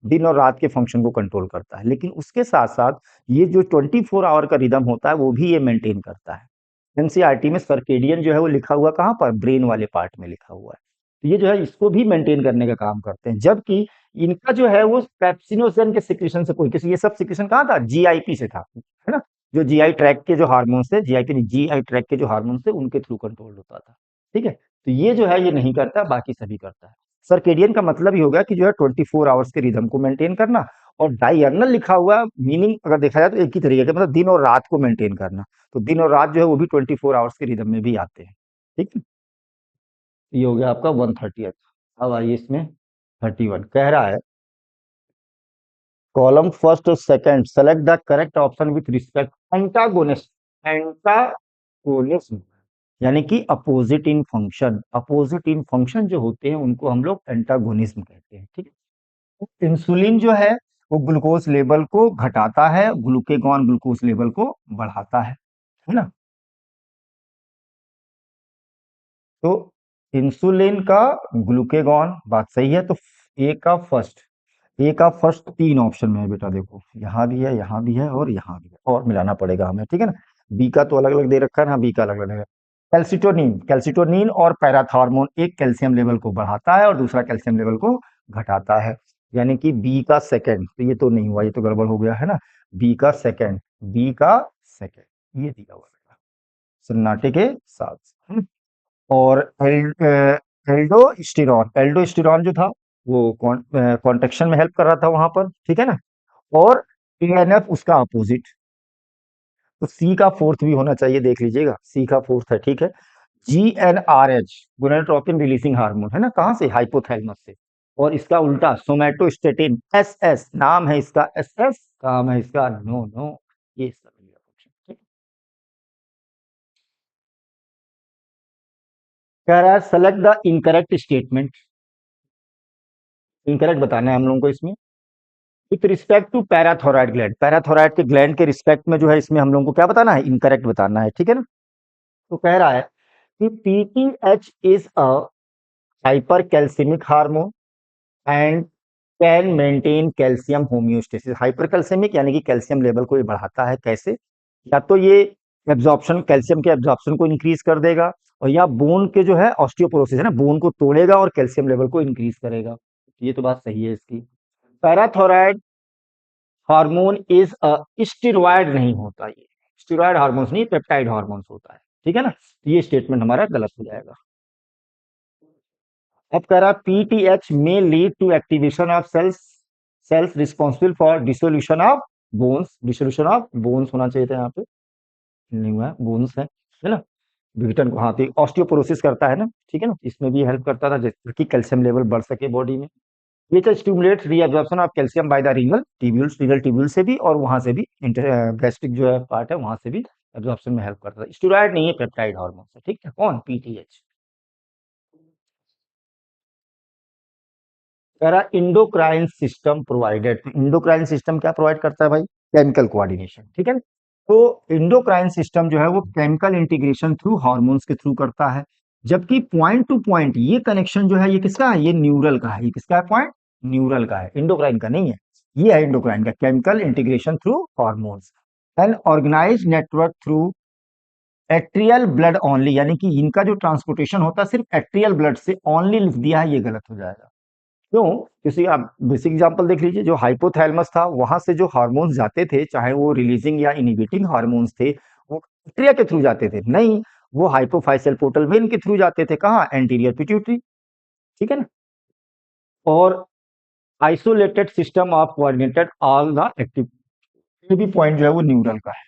दिन और रात के फंक्शन को कंट्रोल करता है, लेकिन उसके साथ साथ ये जो 24 आवर का रिदम होता है वो भी ये मेंटेन करता है। एनसीईआरटी में सर्केडियन जो है वो लिखा हुआ कहाँ पर? ब्रेन वाले पार्ट में लिखा हुआ है। तो ये जो है इसको भी मेंटेन करने का काम करते हैं, जबकि इनका जो है वो पेप्सिनोजन के सिक्रीशन से कोई किसी, ये सब सिक्रीशन कहाँ था? जीआईपी से था, है ना। जो जीआई ट्रैक के जो हार्मोन्स थे, जीआईपी नहीं, जीआई ट्रैक के जो हार्मोन्स थे उनके थ्रू कंट्रोल होता था, ठीक है। तो ये जो है ये नहीं करता, बाकी सभी करता है। सर्केडियन का मतलब ही हो गया कि जो है 24 आवर्स के रिदम को मेंटेन करना, और डायर्नल लिखा हुआ मीनिंग अगर देखा जाए तो एक ही तरीके का, मतलब दिन और रात को मेंटेन करना। तो दिन और रात जो है वो भी 24 आवर्स के रिदम में भी आते हैं, ठीक है। ये हो गया आपका 130। अब आइए इसमें 31, कह रहा है कॉलम फर्स्ट और second, select the correct option with respect antagonist. Antagonism यानी कि opposite in function, opposite in function जो होते हैं उनको हम लोग एंटागोनिज्म कहते हैं, ठीक है। इंसुलिन जो है वो ग्लूकोज लेवल को घटाता है, ग्लूकेगॉन ग्लूकोज लेवल को बढ़ाता है ना। तो इंसुलिन का ग्लूकेगॉन, बात सही है। तो ए का फर्स्ट, ए का फर्स्ट तीन ऑप्शन में है बेटा, देखो यहाँ भी है, यहाँ भी है और यहाँ भी है, और मिलाना पड़ेगा हमें, ठीक है ना। बी का तो अलग अलग दे रखा है ना, बी का अलग अलग है। कैल्सिटोनिन, कैल्सिटोनिन और पैराथॉर्मोन एक कैल्शियम लेवल को बढ़ाता है और दूसरा कैल्शियम लेवल को घटाता है, यानी कि बी का सेकंड। तो ये तो नहीं हुआ, ये तो गड़बड़ हो गया है ना। बी का सेकंड, बी का सेकंड ये दिया हुआ है सन्नाटे के साथ, है ना? और एल्डोस्टेरॉन, एल्डोस्टेरॉन जो था वो कॉन्ट्रेक्शन में हेल्प कर रहा था वहां पर, ठीक है ना। और एएनएफ उसका अपोजिट। तो सी का फोर्थ भी होना चाहिए, देख लीजिएगा, सी का फोर्थ है, ठीक है। जीएनआरएच, गोनाडोट्रोपिन रिलीजिंग हार्मोन, है ना, कहाँ से, हाइपोथैलेमस से। और इसका उल्टा सोमैटोस्टेटिन, एस एस नाम है इसका, एस एस काम है इसका, नो नो, ये इसका ऑप्शन, ठीक। कह रहा है select the incorrect statement, incorrect बताना है हम लोगों को इसमें। विथ रिस्पेक्ट टू पैराथोराइड ग्लैंड, पैराथोराइड के ग्लैंड के रिस्पेक्ट में जो है इसमें हम लोगों को क्या बताना है, इनकरेक्ट बताना है, ठीक है ना। तो कह रहा है कि PTH is a hyper calcaemic hormone and can maintain calcium homeostasis. Hyper calcaemic यानी कि कैल्शियम लेवल को ये बढ़ाता है, कैसे, या तो ये एब्जॉर्प्शन, कैल्शियम के एब्जॉर्प्शन को इंक्रीज कर देगा, और या बोन के जो है ऑस्टियोपोरोसिस है ना, बोन को तोड़ेगा और कैल्शियम लेवल को इंक्रीज करेगा। ये तो बात सही है इसकी। पैराथोराइड हार्मोन इज अ स्टेरॉयड नहीं होता, ये स्टेरॉयड हार्मोन्स नहीं, पेप्टाइड हार्मोन्स होता है, ठीक है ना। तो ये स्टेटमेंट हमारा गलत हो जाएगा। अब कह रहा पीटीएच में lead to activation of cells, cells responsible for dissolution of bones, dissolution of bones होना चाहिए था यहाँ पे, नहीं हुआ है, बोन्स है ना। विघटन को, हाँ, तो ऑस्टियोपोरोसिस करता है ना, ठीक है ना, इसमें भी हेल्प करता था जिससे कि कैल्शियम लेवल बढ़ सके बॉडी में। which stimulates reabsorption of calcium by the renal tubule से भी, और वहां से भी गैस्ट्रिक जो है पार्ट है वहां से भी एब्जॉर्प्शन में हेल्प करता है। स्टेरॉयड नहीं है, पेप्टाइड हार्मोन है, ठीक है। कौन, पीटीएच। कह रहा इंडोक्राइन सिस्टम प्रोवाइडेड, तो इंडोक्राइन सिस्टम क्या प्रोवाइड करता है भाई, केमिकल कोऑर्डिनेशन, ठीक है ना। तो इंडोक्राइन सिस्टम जो है वो केमिकल इंटीग्रेशन थ्रू हार्मोन्स के थ्रू करता है, जबकि पॉइंट टू पॉइंट ये कनेक्शन जो है ये किसका है, ये न्यूरल का है, ये किसका है, पॉइंट न्यूरल का है, इंडोक्राइन का नहीं है। ये है इंडोक्राइन का, chemical integration through hormones and organise network through atrial blood only, यानी कि इनका जो ट्रांसपोर्टेशन होता है सिर्फ एट्रियल ब्लड से ओनली लिख दिया है, ये गलत हो जाएगा। क्यों, किसी आप बेसिक एग्जांपल देख लीजिए, जो हाइपोथैलेमस था वहां से जो हार्मोन्स जाते थे, चाहे वो रिलीजिंग या इनिबिटिंग हार्मोन्स थे, वो एट्रिया के थ्रू जाते थे, नहीं, वो हाइपोफाइसल पोर्टल वेन के थ्रू जाते थे, कहाँ, एंटीरियर पिट्यूटरी, ठीक है ना। और isolated system of coordinated all the active, ये भी पॉइंट जो है वो न्यूरल का है।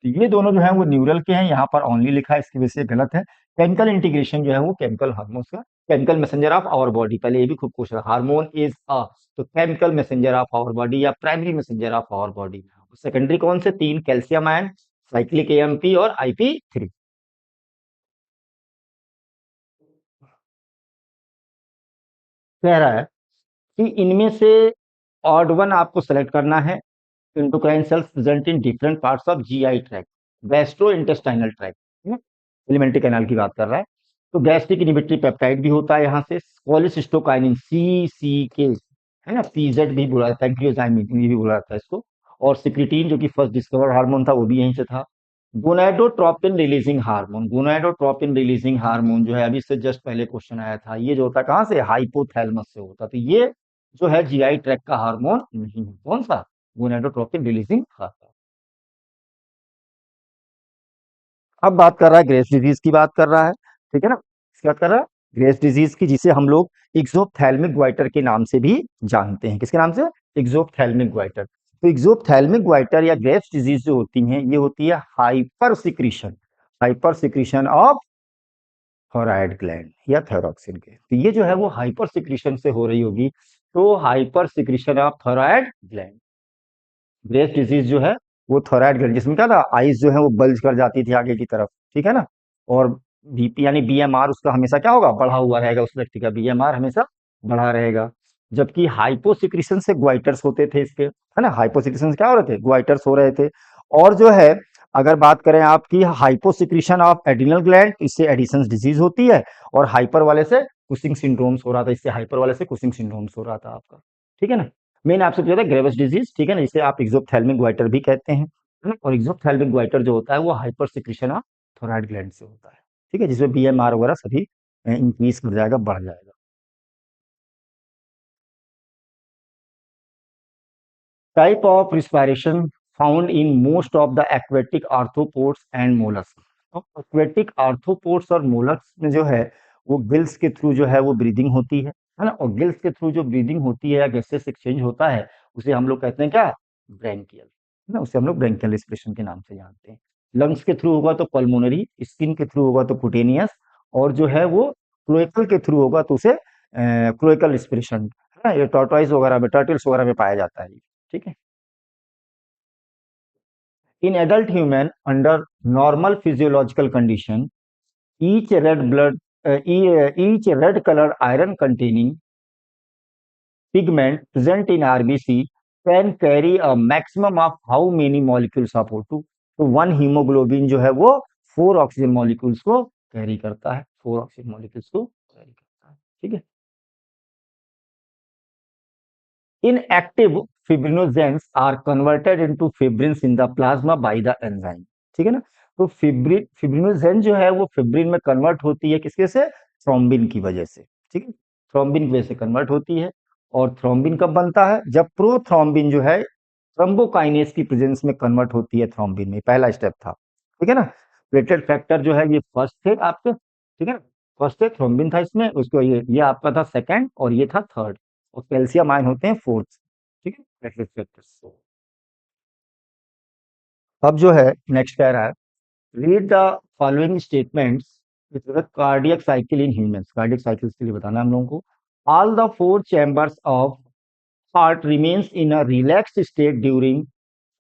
तो ये दोनों जो है वो न्यूरल के हैं, यहाँ पर ओनली लिखा है, इसकी वजह से गलत है। केमिकल इंटीग्रेशन जो है वो केमिकल हार्मोन्स का, chemical messenger of our body, पहले ये भी खूब पूछ रहा, हार्मोन इज अ, तो chemical messenger of our body या primary messenger of our body. Secondary कौन से तीन, कैल्शियम आयन, साइक्लिक एएमपी और आईपी3। कह रहा है कि इनमें से ऑड वन आपको सेलेक्ट करना है। endocrine cells present in different parts of GI tract, gastrointestinal tract, alimentary canal की बात कर रहा है। तो गैस्ट्रिक इनिबिटरी पेप्टाइड भी होता है यहाँ से, कोलिसिस्टोकाइनिन CCK, है ना, पीजेड भी बोला जाता है, पैंक्रियोजाइमिन ये भी बोला जाता है इसको। और सिक्रिटीन जो कि फर्स्ट डिस्कवर्ड हार्मोन था वो भी यहीं से था। Gonadotropin releasing hormone, gonadotropin releasing hormone जो है अभी से जस्ट पहले क्वेश्चन आया था, ये जो होता है कहाँ से, हाइपोथैलेमस से होता, तो ये जो है जीआई ट्रैक्ट का हार्मोन नहीं है, कौन सा, गोनाडोट्रोपिन रिलीजिंग हार्मोन। अब बात कर रहा है ग्रेव्स डिजीज की, बात कर रहा है, ठीक है ना, क्या कर रहा है, ग्रेव्स डिजीज की, जिसे हम लोग इक्जोप्थैल्मिक ग्वाइटर के नाम से भी जानते हैं, किसके नाम से, इक्जोप्थैल्मिक ग्वाइटर। तो इक्जोप्थैल्मिक ग्वाइटर या ग्रेव्स डिजीज जो होती हैं ये होती है hyper secretion of thyroid gland या थायरॉक्सिन के, तो ये जो है वो हाइपर सिक्रीशन से हो रही होगी, तो hypersecretion of thyroid gland. Graves disease जो है वो थायराइड ग्लैंड, जिसमें क्या था, आईज जो है वो बल्ज कर जाती थी आगे की तरफ, ठीक है ना। और बीपी यानी बीएमआर उसका हमेशा क्या होगा, बढ़ा हुआ रहेगा, उस व्यक्ति का बीएमआर हमेशा बढ़ा रहेगा। जबकि हाइपोसिक्रीशन से ग्वाइटर्स होते थे इसके, है ना, हाइपोसिक्रीशन से क्या हो रहे थे, ग्वाइटर्स हो रहे थे। और जो है, अगर बात करें आपकी हाइपोसिक्रीशन ऑफ एड्रिनल ग्लैंड, इससे एडिशंस डिजीज होती है। और हाइपर वाले से कुशिंग सिंड्रोम्स हो रहा था, इससे हाइपर वाले से कुशिंग सिंड्रोम्स हो रहा था आपका, ठीक है ना। मेन आपसे पूछा था ग्रेवस डिजीज, ठीक है ना, जिसे आप एक्सोप्थेल्मिक ग्वाइटर भी कहते हैं, है ना? और एक्सोप्थेल्मिक ग्वाइटर जो होता है वो hyper secretion of thyroid gland से होता है, ठीक है, जिसमें बीएमआर वगैरह सभी इंक्रीज कर जाएगा, बढ़ जाएगा। Type of respiration found in most of the aquatic arthropods and mollusc. तो एक्वेटिक आर्थ्रोपोड्स और मोलस्क में जो है वो गिल्स के थ्रू जो है वो ब्रीदिंग होती है ना। और गिल्स के थ्रू जो ब्रीदिंग होती है या गैसेस एक्सचेंज होता है, उसे हम लोग कहते हैं क्या, ब्रैंकियल, है ना, उसे हम लोग ब्रैंकियल रेस्पिरेशन के नाम से जानते हैं। लंग्स के थ्रू होगा तो पल्मोनरी, स्किन के थ्रू होगा तो कुटेनियस, और जो है वो क्लोएकल के थ्रू होगा तो उसे क्लोएकल रेस्पिरेशन, है ना। ये टॉर्टोइज वगैरह में, टर्टल्स वगैरह में पाया जाता है, ठीक है। In adult human, under normal physiological condition, each red blood, each red color iron containing pigment present in RBC can carry a maximum of how many molecules of O2? तो वन हीमोग्लोबिन जो है वो 4 oxygen molecules को carry करता है, 4 oxygen molecules को carry करता है, ठीक है। Inactive fibrinogens are converted into fibrins in the plasma by the enzyme, ठीक है ना। तो फिब्रिनोजेन जो है वो फिब्रिन में कन्वर्ट होती है, किसके से, थ्रोम्बिन की वजह से, ठीक है, थ्रोम्बिन की वजह से कन्वर्ट होती है। और थ्रोम्बिन कब बनता है, जब प्रोथ्रोम्बिन जो है थ्रोम्बोकाइनेस की प्रेजेंस में कन्वर्ट होती है थ्रोम्बिन में, पहला स्टेप था, ठीक है ना। प्लेटलेट फैक्टर जो है ये फर्स्ट थे आपके, ठीक है ना, फर्स्ट थे, थ्रोम्बिन था इसमें, उसको ये आपका था सेकंड, और ये था थर्ड। और कैल्शियम आयन होते हैं फोर्थ, ठीक है, प्लेटलेट फैक्टर्स। अब जो है नेक्स्ट कह रहा है, read the following statements with cardiac cycle in humans. Cardiac cycle के लिए बताना है हम लोगों को। All the four chambers of heart remains in a relaxed state during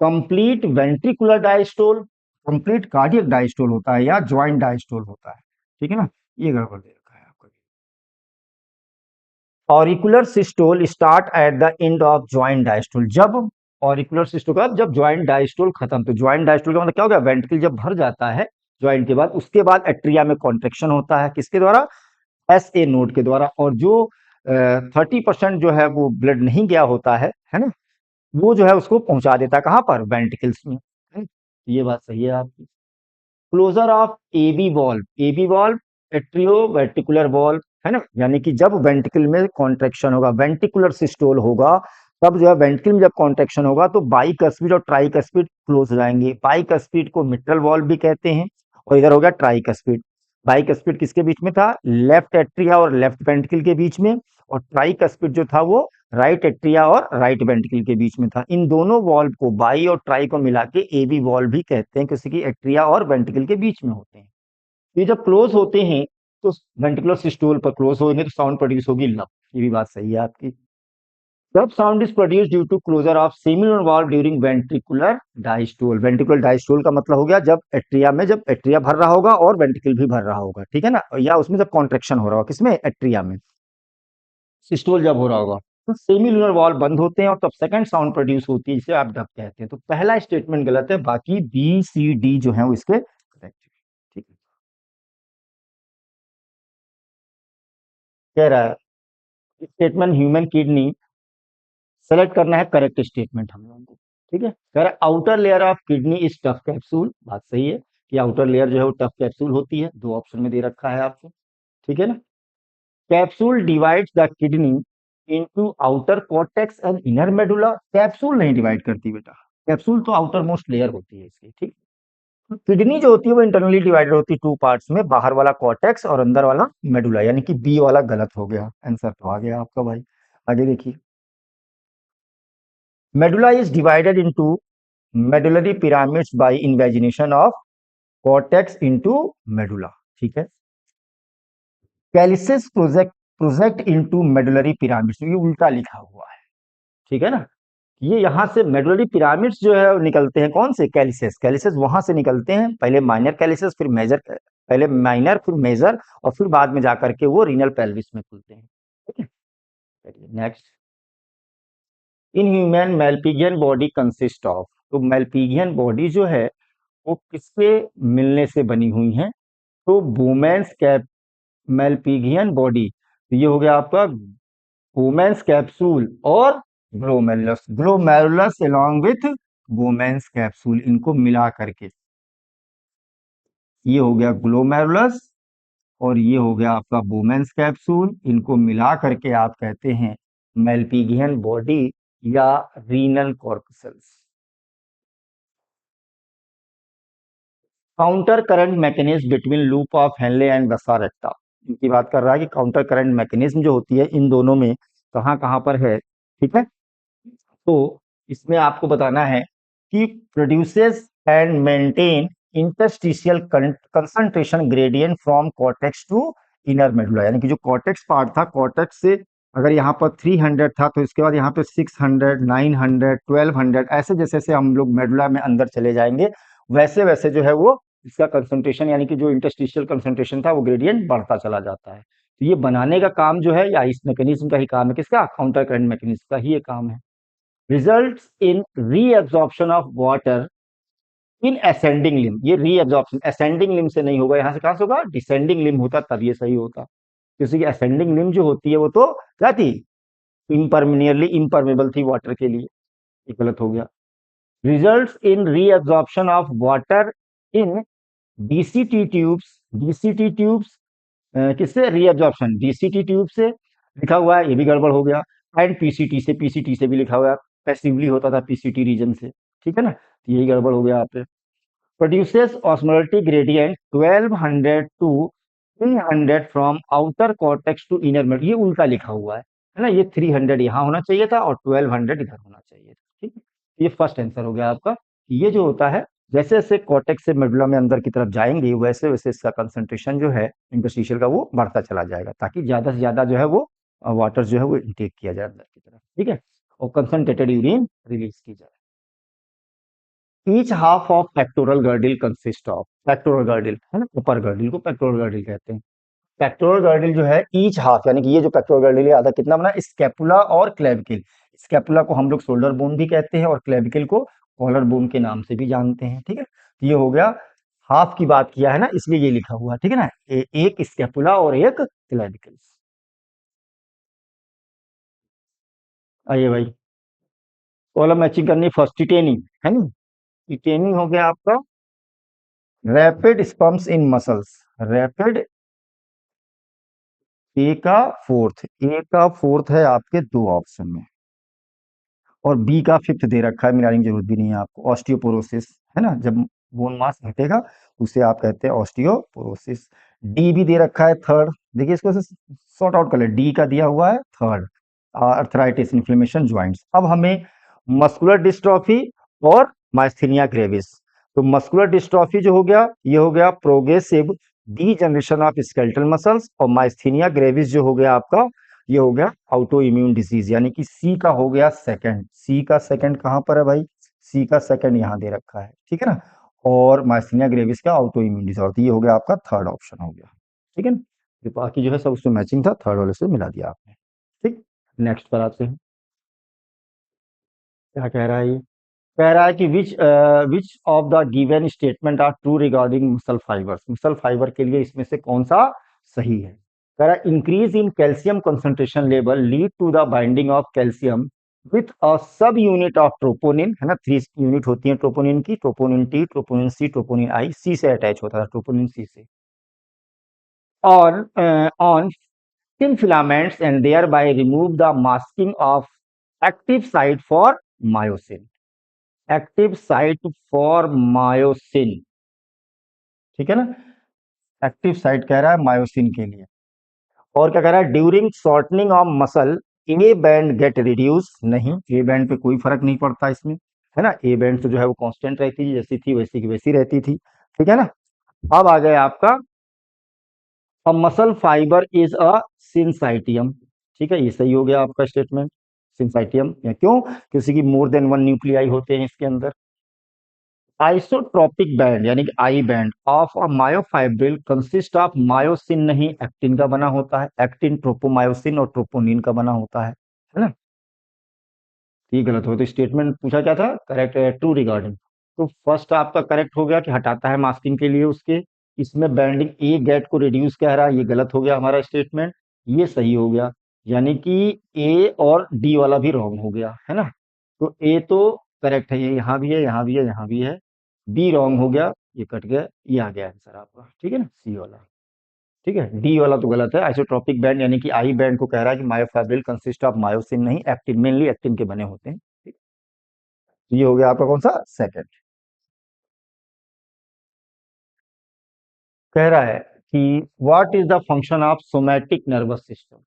complete ventricular diastole, complete cardiac diastole होता है या ज्वाइंट डायस्टोल होता है, ठीक है ना। ये गड़बड़ दे रखा है आपका। Auricular systole start at the end of joint diastole, जब ऑरिकुलर सिस्टोल का जब ज्वाइंट डायस्टोल खत्म, तो ज्वाइंट डायस्टोल का मतलब क्या हो गया, वेंट्रिकल जब भर जाता है ज्वाइंट के बाद, उसके बाद एट्रिया में कॉन्ट्रेक्शन होता है, किसके द्वारा, एस ए नोड के द्वारा। और जो 30% जो है वो ब्लड नहीं गया होता है ना, वो जो है उसको पहुंचा देता है कहाँ पर, वेंट्रिकल्स में, है? ये बात सही है आपकी। Closure of AB valve, AB valve atrioventricular valve, है ना, यानी कि जब वेंट्रिकल में कॉन्ट्रेक्शन होगा, वेंट्रिकुलर सिस्टोल होगा, तब जो है वेंट्रिकल में जब कॉन्ट्रेक्शन होगा तो बाइकस्पिड और ट्राइकस्पिड क्लोज हो जाएंगे। बाइकस्पिड को मिट्रल वॉल्व भी कहते हैं, और इधर हो गया ट्राइकस्पिड। बाइकस्पिड किसके बीच में था, लेफ्ट एट्रिया और लेफ्ट वेंट्रिकल के बीच में। और ट्राइकस्पिड जो था वो राइट एट्रिया और राइट वेंट्रिकल के बीच में था। इन दोनों वॉल्व को, बाई और ट्राई को मिला के एबी वॉल्व भी कहते हैं, किसी की एट्रिया और वेंट्रिकल के बीच में होते हैं। ये जब क्लोज होते हैं तो वेंट्रिकुलर सिस्टोल पर क्लोज होंगे तो साउंड प्रोड्यूस होगी लब, ये भी बात सही है आपकी। जब sound is produce due to closure of seminal valve during ventricular diastole, ventricular diastole का मतलब हो गया जब एट्रिया में, जब एट्रिया भर रहा होगा और वेंट्रिकल भी भर रहा होगा, ठीक है ना, या उसमें जब कॉन्ट्रेक्शन हो रहा होगा, किसमें, एट्रिया में। सिस्टोल जब हो रहा होगा तो सेमिलुनर वॉल्व बंद होते हैं और तब सेकंड साउंड प्रोड्यूस होती है, जिसे आप डब कहते हैं। तो पहला स्टेटमेंट गलत है, बाकी बी सी डी जो है वो इसके करेक्ट है, ठीक है। कह रहा है स्टेटमेंट ह्यूमन किडनी, सेलेक्ट करना है करेक्ट स्टेटमेंट हम लोगों को, ठीक है। कह रहा है outer layer of kidney is tough capsule, बात सही है कि आउटर लेयर जो है वो टफ कैप्सूल होती है, दो ऑप्शन में दे रखा है आपको, ठीक है ना। Capsule divides the kidney into outer cortex and inner medulla, capsule नहीं डिवाइड करती बेटा, कैप्सूल तो आउटर मोस्ट लेयर होती है इसकी, ठीक। किडनी जो होती है वो इंटरनली डिवाइडेड होती है टू पार्ट्स में, बाहर वाला कॉर्टेक्स और अंदर वाला मेडुला, यानी कि बी वाला गलत हो गया, आंसर तो आ गया आपका भाई। आगे देखिए, medulla is divided into medullary pyramids by invagination of cortex into medulla, ठीक है। Calyces project project into medullary pyramids, ये उल्टा लिखा हुआ है, ठीक है ना, ये यहाँ से मेडुलरी पिरामिड्स जो है निकलते हैं, कौन से? कैलिसेस, कैलिसेस वहां से निकलते हैं, पहले माइनर कैलिसेस फिर मेजर, पहले माइनर फिर मेजर, और फिर बाद में जाकर के वो रीनल पेल्विस में खुलते हैं। ठीक है, next. In human Malpighian body consist of, तो मेल्पिगियन बॉडी जो है वो किससे मिलने से बनी हुई है? तो वुमेन्स कैप, मेल्पिगियन बॉडी, तो ये हो गया आपका वुमेन्स कैप्सूल और glomerulus, glomerulus along with Bowman's capsule, इनको मिला करके ये हो गया ग्लोमेरुलस, और ये हो गया आपका वुमेन्स कैप्सूल, इनको मिला करके आप कहते हैं मेल्पिगियन बॉडी या renal corpuscles. Counter current mechanism between loop of Henley and वसा रेक्टा, इनकी बात कर रहा है कि काउंटर करंट मैकेनिज्म जो होती है इन दोनों में कहाँ कहाँ पर है। ठीक है, तो इसमें आपको बताना है कि produces and maintain interstitial concentration gradient from cortex to inner medulla, यानी कि जो कॉर्टेक्स पार्ट था, कॉर्टेक्स से अगर यहाँ पर 300 था तो इसके बाद यहाँ पे 600, 900, 1200, ऐसे जैसे जैसे हम लोग मेडुला में अंदर चले जाएंगे वैसे वैसे जो है वो इसका कंसंट्रेशन, यानी कि जो इंटरस्टिशियल कंसंट्रेशन था वो ग्रेडियंट बढ़ता चला जाता है। तो ये बनाने का काम जो है या इस मैकेनिज्म का ही काम है, किसका? काउंटर करंट मैकेनिज्म का ही ये काम है। results in reabsorption of water in ascending limb, ये रीअब्जॉर्प्शन ascending limb से नहीं होगा, यहां से कहां से होगा? डिसेंडिंग लिम्ब होता तब ये सही होता, क्योंकि ascending limb जो होती है वो तो क्या थी? नियरली इम्परमेबल थी वाटर के लिए, ये गलत हो गया। Results in reabsorption of water in DCT tubes, DCT tubes किससे? रीअब्जॉर्प्शन डीसीटी ट्यूब से लिखा हुआ है, ये भी गड़बड़ हो गया। एंड पीसीटी से, पीसीटी से भी लिखा हुआ है, पैसिवली होता था पीसीटी रीजन से, ठीक है ना, तो यही गड़बड़ हो गया यहाँ पे। Produces osmolarity gradient 1200 to 300 from outer cortex to inner med, ये उल्टा लिखा हुआ है ना, ये 300 यहाँ होना चाहिए था और 1200 इधर होना चाहिए था। ठीक है, ये फर्स्ट आंसर हो गया आपका। ये जो होता है जैसे जैसे कॉर्टेक्स से मेडुला में अंदर की तरफ जाएंगे वैसे वैसे इसका कंसंट्रेशन जो है इंटरस्टिशियल का वो बढ़ता चला जाएगा, ताकि ज्यादा से ज्यादा जो है वो वाटर जो है वो इनटेक किया जाए अंदर की तरफ। ठीक है, और कंसंट्रेटेड यूरिन रिलीज की जाए। Each half of pectoral girdle consist of, pectoral girdle है ना, ऊपर गर्डिल को पेक्टोरल गर्डिल कहते हैं। पेक्टोरल गर्डिल जो है ईच हाफ, यानी कि ये जो पेक्टोरल गर्डिल है आधा कितना बना? स्कैपुला और क्लेविकल, स्कैपुला को हम लोग शोल्डर बोन भी कहते हैं और क्लेविकल को कॉलर बोन के नाम से भी जानते हैं। ठीक है, तो ये हो गया, हाफ की बात किया है ना इसलिए ये लिखा हुआ है। ठीक है ना, एक स्कैपुला और एक क्लेविकल। आइए भाई, कॉलम मैचिंग करनी, फर्स्ट टिटेनी है ना, टिटेनी हो गया आपका रैपिड स्पम्स इन मसल्स, रैपिड, ए का फोर्थ है आपके दो ऑप्शन में, और बी का फिफ्थ दे रखा है, मिलाने की जरूरत भी नहीं है आपको। ऑस्टियोपोरोसिस है ना, जब बोन मास घटेगा उसे आप कहते हैं ऑस्टियोपोरोसिस। डी भी दे रखा है थर्ड, देखिए इसको सॉर्ट आउट कर ले, डी का दिया हुआ है थर्ड, अर्थराइटिस, इन्फ्लेमेशन ज्वाइंट्स। अब हमें मस्कुलर डिस्ट्रॉफी और माइस्थीनिया ग्रेविस, तो मस्कुलर डिस्ट्रॉफी जो हो गया ये हो गया progressive D generation of skeletal muscles, और माइस्थीनिया ग्रेविस जो हो गया आपका ये हो गया ऑटो इम्यून डिजीज, यानी कि सी का हो गया सेकंड। सी का सेकंड कहां पर है भाई? सी का सेकंड यहां दे रखा है, ठीक है ना, और माइस्थीनिया ग्रेविस का ऑटो इम्यून डिसऑर्डर, ये हो गया आपका थर्ड ऑप्शन हो गया। ठीक है ना, ये बाकी जो है सब उसमें मैचिंग था, थर्ड वाले से मिला दिया आपने। ठीक, नेक्स्ट पर आते हैं, क्या कह रहा है ये? कह रहा है कि which of the given statement are true regarding muscle fibres, muscle fibre के लिए इसमें से कौन सा सही है? कह रहा है increase in calcium concentration level lead to the binding of calcium with a subunit of troponin, है ना, 3 यूनिट होती है ट्रोपोनिन की, troponin T, troponin C, troponin I, C से अटैच होता है ट्रोपोनिन सी से, और on thin filaments and thereby remove the masking of active site for myosin, active site for myosin, ठीक है ना, एक्टिव साइट कह रहा है मायोसिन के लिए। और क्या कह रहा है? During shortening of muscle A band get reduce, नहीं, ए बैंड पे कोई फर्क नहीं पड़ता इसमें, है ना, ए बैंड तो जो है वो कांस्टेंट रहती है, जैसी थी वैसी की वैसी रहती थी। ठीक है ना, अब आ गया आपका uh muscle fibre is a syncytium, ठीक है, ये सही हो गया आपका स्टेटमेंट। सिंफाइटियम, या क्यों? क्योंकि मोर देन वन न्यूक्लियाई होते हैं इसके अंदर। आइसोट्रोपिक बैंड यानी कि I band of a myofibril consist of myosin, नहीं एक्टिन का बना होता है। एक्टिन ट्रोपोमायोसिन और ट्रोपोनिन का बना होता है ना? ये गलत हो, तो स्टेटमेंट पूछा क्या था? Correct true regarding. तो फर्स्ट आपका करेक्ट हो गया कि हटाता है मास्किंग के लिए उसके। इसमें बैंडिंग ए गेट को रिड्यूस कह रहा है, ये गलत हो गया हमारा स्टेटमेंट। ये सही हो गया, यानी कि ए और डी वाला भी रॉन्ग हो गया, है ना? तो ए तो करेक्ट है, ये यहाँ भी है, यहाँ भी है, यहाँ भी है। बी रॉन्ग हो गया, ये कट गया, ये आ गया आंसर आपका, ठीक है ना, सी वाला। ठीक है, डी वाला तो गलत है। आइसोट्रोपिक बैंड यानी कि आई बैंड को कह रहा है कि मायोफाइब्रिल कंसिस्ट ऑफ मायोसिन, नहीं एक्टिन, मेनली एक्टिन के बने होते हैं। ठीक? तो ये हो गया आपका कौन सा? सेकंड। कह रहा है कि what is the function of somatic nervous system.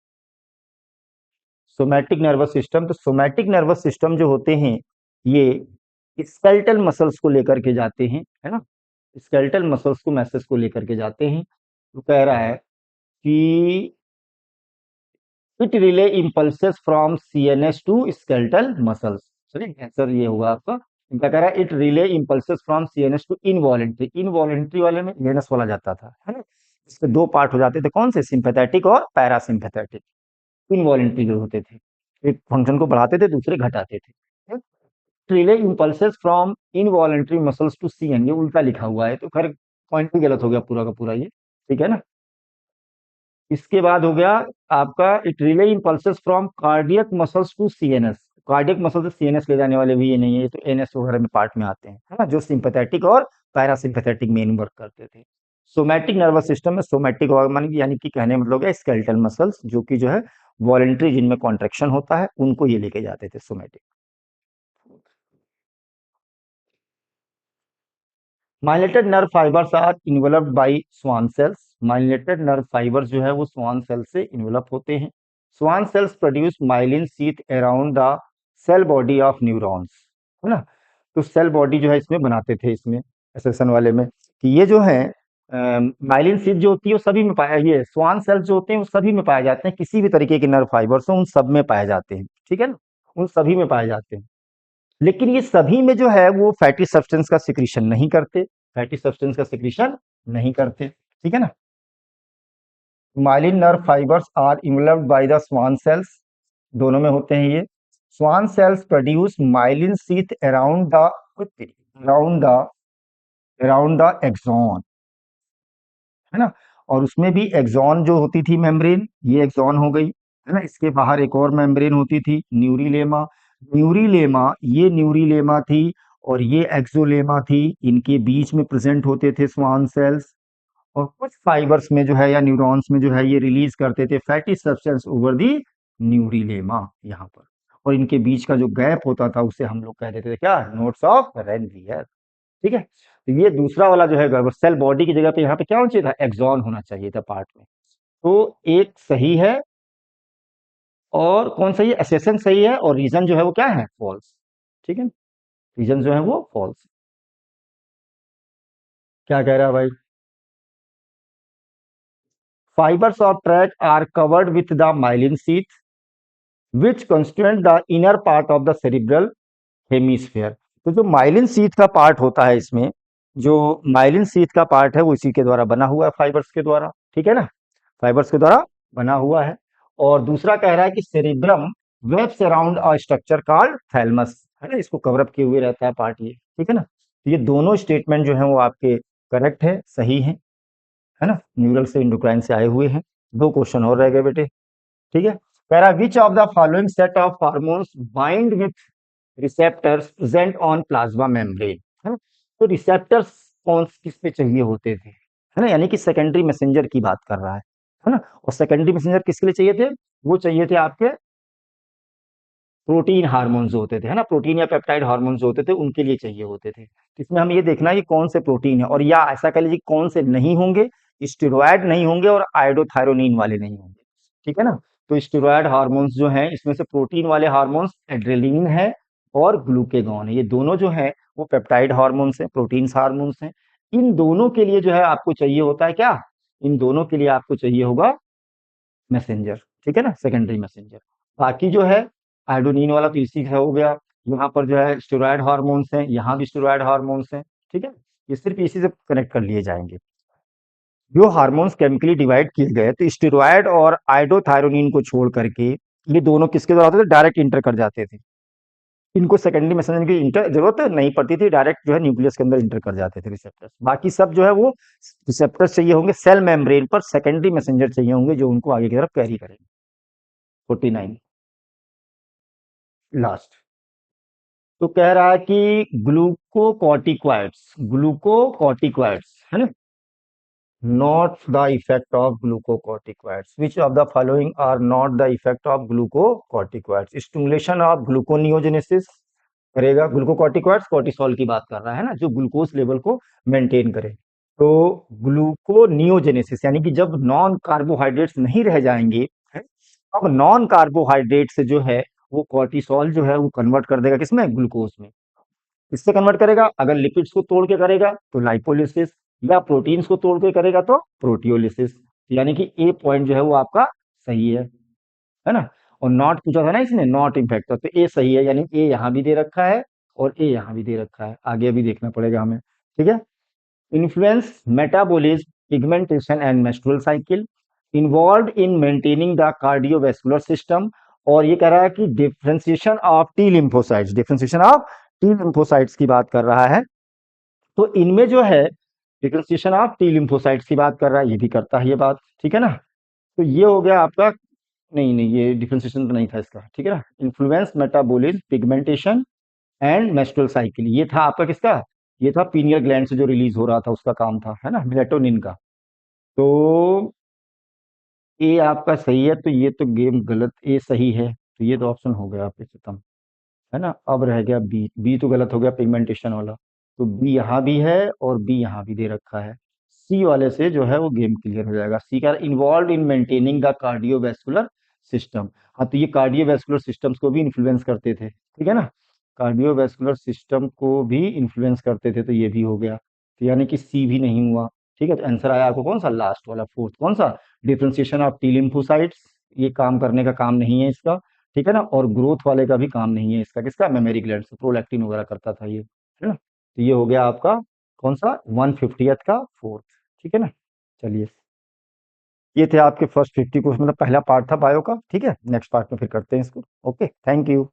Somatic nervous system, तो सोमैटिक नर्वस सिस्टम जो होते हैं ये स्केलेटल मसल्स को लेकर के जाते हैं, है ना? स्केलेटल मसल्स को, मैसेज को लेकर के जाते हैं। तो कह रहा है कि it relay impulses from CNS to skeletal muscles. चलिए आंसर ये होगा आपका। इनका कह रहा है it relay impulses from CNS to involuntary. Involuntary वाले में ईएनएस वाला जाता था, है ना? इसके दो पार्ट हो जाते थे, कौन से? सिंपैथेटिक और पैरासिम्पैथेटिक। इनवॉलेंट्री जो होते थे, एक फंक्शन को बढ़ाते थे, दूसरे घटाते थे। Relay impulses from involuntary muscles to CN, ये उल्टा लिखा हुआ है, तो खैर पॉइंट भी गलत हो गया पूरा का पूरा ये, ठीक है ना? इसके बाद हो गया आपका it relay impulses from cardiac muscles to CNS. Cardiac muscle से सीएनएस ले जाने वाले भी ये नहीं है, ये तो एनएस वगैरह में पार्ट में आते हैं, है ना, जो सिंपैथेटिक और पैरासिम्पैथेटिक मेन वर्क करते थे। सोमैटिक नर्वस सिस्टम में सोमैटिक ऑर्गन यानी कि कहने मतलब है स्केलेटल मसल्स, जो कि जो है वॉलेंट्री, जिनमें कॉन्ट्रेक्शन होता है, उनको ये लेके जाते थे somatic. Myelinated nerve fibres are enveloped by Schwann cells. Myelinated nerve fibres जो है वो स्वान सेल से इन्वेलप होते हैं। Schwann cells produce myelin sheath around the cell body of neurons, है ना? तो सेल बॉडी जो है इसमें बनाते थे, इसमें एसेसन वाले में, कि ये जो है माइलिन शीथ जो होती है वो सभी में पाया, ये स्वान सेल्स जो होते हैं वो सभी में पाए जाते हैं, किसी भी तरीके के नर्व फाइबर्स हो उन सब में पाए जाते हैं, ठीक है ना? उन सभी में पाए जाते हैं। लेकिन ये सभी में जो है वो फैटी सब्सटेंस का सिक्रीशन नहीं करते, फैटी सब्सटेंस का सिक्रीशन नहीं करते, ठीक है ना? Myelin nerve fibres are enveloped by the Schwann cells, दोनों में होते हैं ये। Schwann cells produce myelin sheath around the axon, है ना? और उसमें भी एक्सॉन जो होती थी मेम्ब्रेन, ये एक्सॉन हो गई, है ना? इसके बाहर एक और मेम्ब्रेन होती थी, न्यूरिलेमा। न्यूरिलेमा, ये न्यूरिलेमा थी और ये एक्सोलेमा थी, इनके बीच में प्रेजेंट होते थे स्वान सेल्स। और कुछ फाइबर्स में जो है या न्यूरॉन्स में जो है ये रिलीज करते थे फैटी सब्सटेंस ओवर दी न्यूरिलेमा, यहाँ पर। और इनके बीच का जो गैप होता था उसे हम लोग कह देते थे क्या? नोट्स ऑफ रेनवियर, ठीक है? तो ये दूसरा वाला जो है गड़बड़, सेल बॉडी की जगह पे यहाँ पे क्या होना चाहिए था? एक्सॉन होना चाहिए था पार्ट में। तो एक सही है, और कौन सही है? एसेशन सही है, और रीजन जो है वो क्या है? फॉल्स, ठीक है? रीजन जो है वो फॉल्स। क्या कह रहा है भाई? Fibres of tract are covered with the myelin sheath which constituent the inner part of the cerebral hemisphere. तो जो माइलिन शीथ का पार्ट होता है इसमें, जो माइलिन शीथ का पार्ट है वो इसी के द्वारा बना हुआ है, फाइबर्स के द्वारा, ठीक है ना? फाइबर्स के द्वारा बना हुआ है। और दूसरा कह रहा है कि cerebrum webs around a structure called thalamus, है ना? इसको कवर अप किए हुए रहता है पार्ट ये, ठीक है ना? तो ये दोनों स्टेटमेंट जो है वो आपके करेक्ट है, सही है ना? न्यूरल से इंडोक्राइन से आए हुए हैं। दो क्वेश्चन और रह गए बेटे, ठीक है? कह रहा है which of the following set of hormones bind with receptors present on plasma membrane, है ना? तो रिसेप्टर्स कौन किस पे चाहिए होते थे, है ना? यानी कि सेकेंडरी मैसेंजर की बात कर रहा है ना? और सेकेंडरी मैसेंजर किसके लिए चाहिए थे? वो चाहिए थे आपके प्रोटीन हार्मोन्स जो होते थे, है ना? प्रोटीन या पेप्टाइड हार्मोन्स जो होते थे उनके लिए चाहिए होते थे। इसमें हम ये देखना है कि कौन से प्रोटीन है, और या ऐसा कह लीजिए कौन से नहीं होंगे, स्टेरॉयड नहीं होंगे और आयोडोथायरोनिन वाले नहीं होंगे, ठीक है ना? तो स्टेरॉयड हार्मोन्स जो हैं इसमें से प्रोटीन वाले हार्मोन्स एड्रेलिन है और ग्लूकेगॉन है, ये दोनों जो है वो पेप्टाइड हार्मोन्स हैं, प्रोटीन हार्मोन्स हैं। इन दोनों के लिए जो है आपको चाहिए होता है क्या? इन दोनों के लिए आपको चाहिए होगा मैसेंजर, ठीक है ना? Secondary messenger. बाकी जो है आयोडीन वाला तो इसी का हो गया। यहाँ पर जो है स्टेरॉयड हार्मोन्स हैं, यहाँ भी स्टेरॉयड हार्मोन्स हैं, ठीक है। ये सिर्फ इसी से कनेक्ट कर लिए जाएंगे। जो हार्मोन्स केमिकली डिवाइड किए गए तो स्टेरॉयड और आयोडोथायरोनिन को छोड़ करके ये दोनों किसके द्वारा होते थे, डायरेक्ट इंटर कर जाते थे। इनको सेकेंडरी मैसेंजर की इंटर जरूरत नहीं पड़ती थी, डायरेक्ट जो है न्यूक्लियस के अंदर इंटर कर जाते थे रिसेप्टर्स। बाकी सब जो है वो रिसेप्टर्स चाहिए होंगे सेल मेम्ब्रेन पर, सेकेंडरी मैसेंजर चाहिए होंगे जो उनको आगे की तरफ कैरी करेंगे। 49 लास्ट। तो कह रहा है कि ग्लूकोकॉर्टिकॉइड्स है ना, not the effect of glucocorticoids. Which of the following are not the effect of glucocorticoids? Stimulation of gluconeogenesis करेगा। ग्लूकोकॉर्टिकॉइड्स कोर्टिसोल की बात कर रहा है ना, जो ग्लूकोज लेवल को मेंटेन करे। तो ग्लूकोनियोजेनेसिस यानी कि जब नॉन कार्बोहाइड्रेट्स नहीं रह जाएंगे, है? अब नॉन कार्बोहाइड्रेट से जो है वो कोर्टिसोल जो है वो कन्वर्ट कर देगा किसमें, ग्लूकोज में। किससे कन्वर्ट करेगा, अगर लिपिड्स को तोड़ के करेगा तो लाइपोलिसिस, या प्रोटीन्स को तोड़ के करेगा तो प्रोटियोलिसिस। यानी कि ए पॉइंट जो है वो आपका सही है ना। और नॉट पूछा था ना इसने, नॉट इम्पैक्ट, तो ए सही है, यानी ए यहां भी दे रखा है और ए यहां भी दे रखा है, आगे भी देखना पड़ेगा हमें, ठीक है। Influence metabolism, pigmentation and menstrual cycle, involve in maintaining the cardiovascular system. और ये कह रहा है कि differentiation of T lymphocytes, differentiation of T lymphocytes की बात कर रहा है। तो इनमें जो है डिफरेंशिएशन ऑफ टी लिम्फोसाइट्स की बात कर रहा है, ये भी करता है ये बात, ठीक है ना। तो ये हो गया आपका, नहीं नहीं ये डिफरेंशिएशन तो नहीं था इसका, ठीक है ना। Influence metabolism, pigmentation and menstrual cycle, ये था आपका किसका, ये था पीनियल ग्लैंड से जो रिलीज हो रहा था उसका काम था, है ना, मेलाटोनिन का। तो ए आपका सही है, तो ये तो गेम गलत, ए सही है, तो ये तो ऑप्शन हो गया आपके खत्म, है ना। अब रह गया बी, बी तो गलत हो गया पिगमेंटेशन वाला। तो बी यहाँ भी है और बी यहाँ भी दे रखा है। सी वाले से जो है वो गेम क्लियर हो जाएगा। सी का involve in maintaining the cardiovascular system, हाँ तो ये कार्डियोवैस्कुलर सिस्टम्स को भी इन्फ्लुएंस करते थे, ठीक है ना। कार्डियोवैस्कुलर सिस्टम को भी इन्फ्लुएंस करते थे, तो ये भी हो गया, तो यानी कि सी भी नहीं हुआ, ठीक है। तो आंसर आया आपको कौन सा, लास्ट वाला, फोर्थ, कौन सा, डिफरेंशिएशन ऑफ टी लिम्फोसाइट्स, ये काम करने का काम नहीं है इसका, ठीक है ना। और ग्रोथ वाले का भी काम नहीं है इसका, किसका, मेमोरी ग्लैंड से प्रोलैक्टिन वगैरह करता था ये, है ना। तो ये हो गया आपका कौन सा, 150th का फोर्थ, ठीक है ना। चलिए, ये थे आपके फर्स्ट 50 क्वेश्चन, मतलब पहला पार्ट था बायो का, ठीक है। नेक्स्ट पार्ट में फिर करते हैं इसको। Okay, thank you.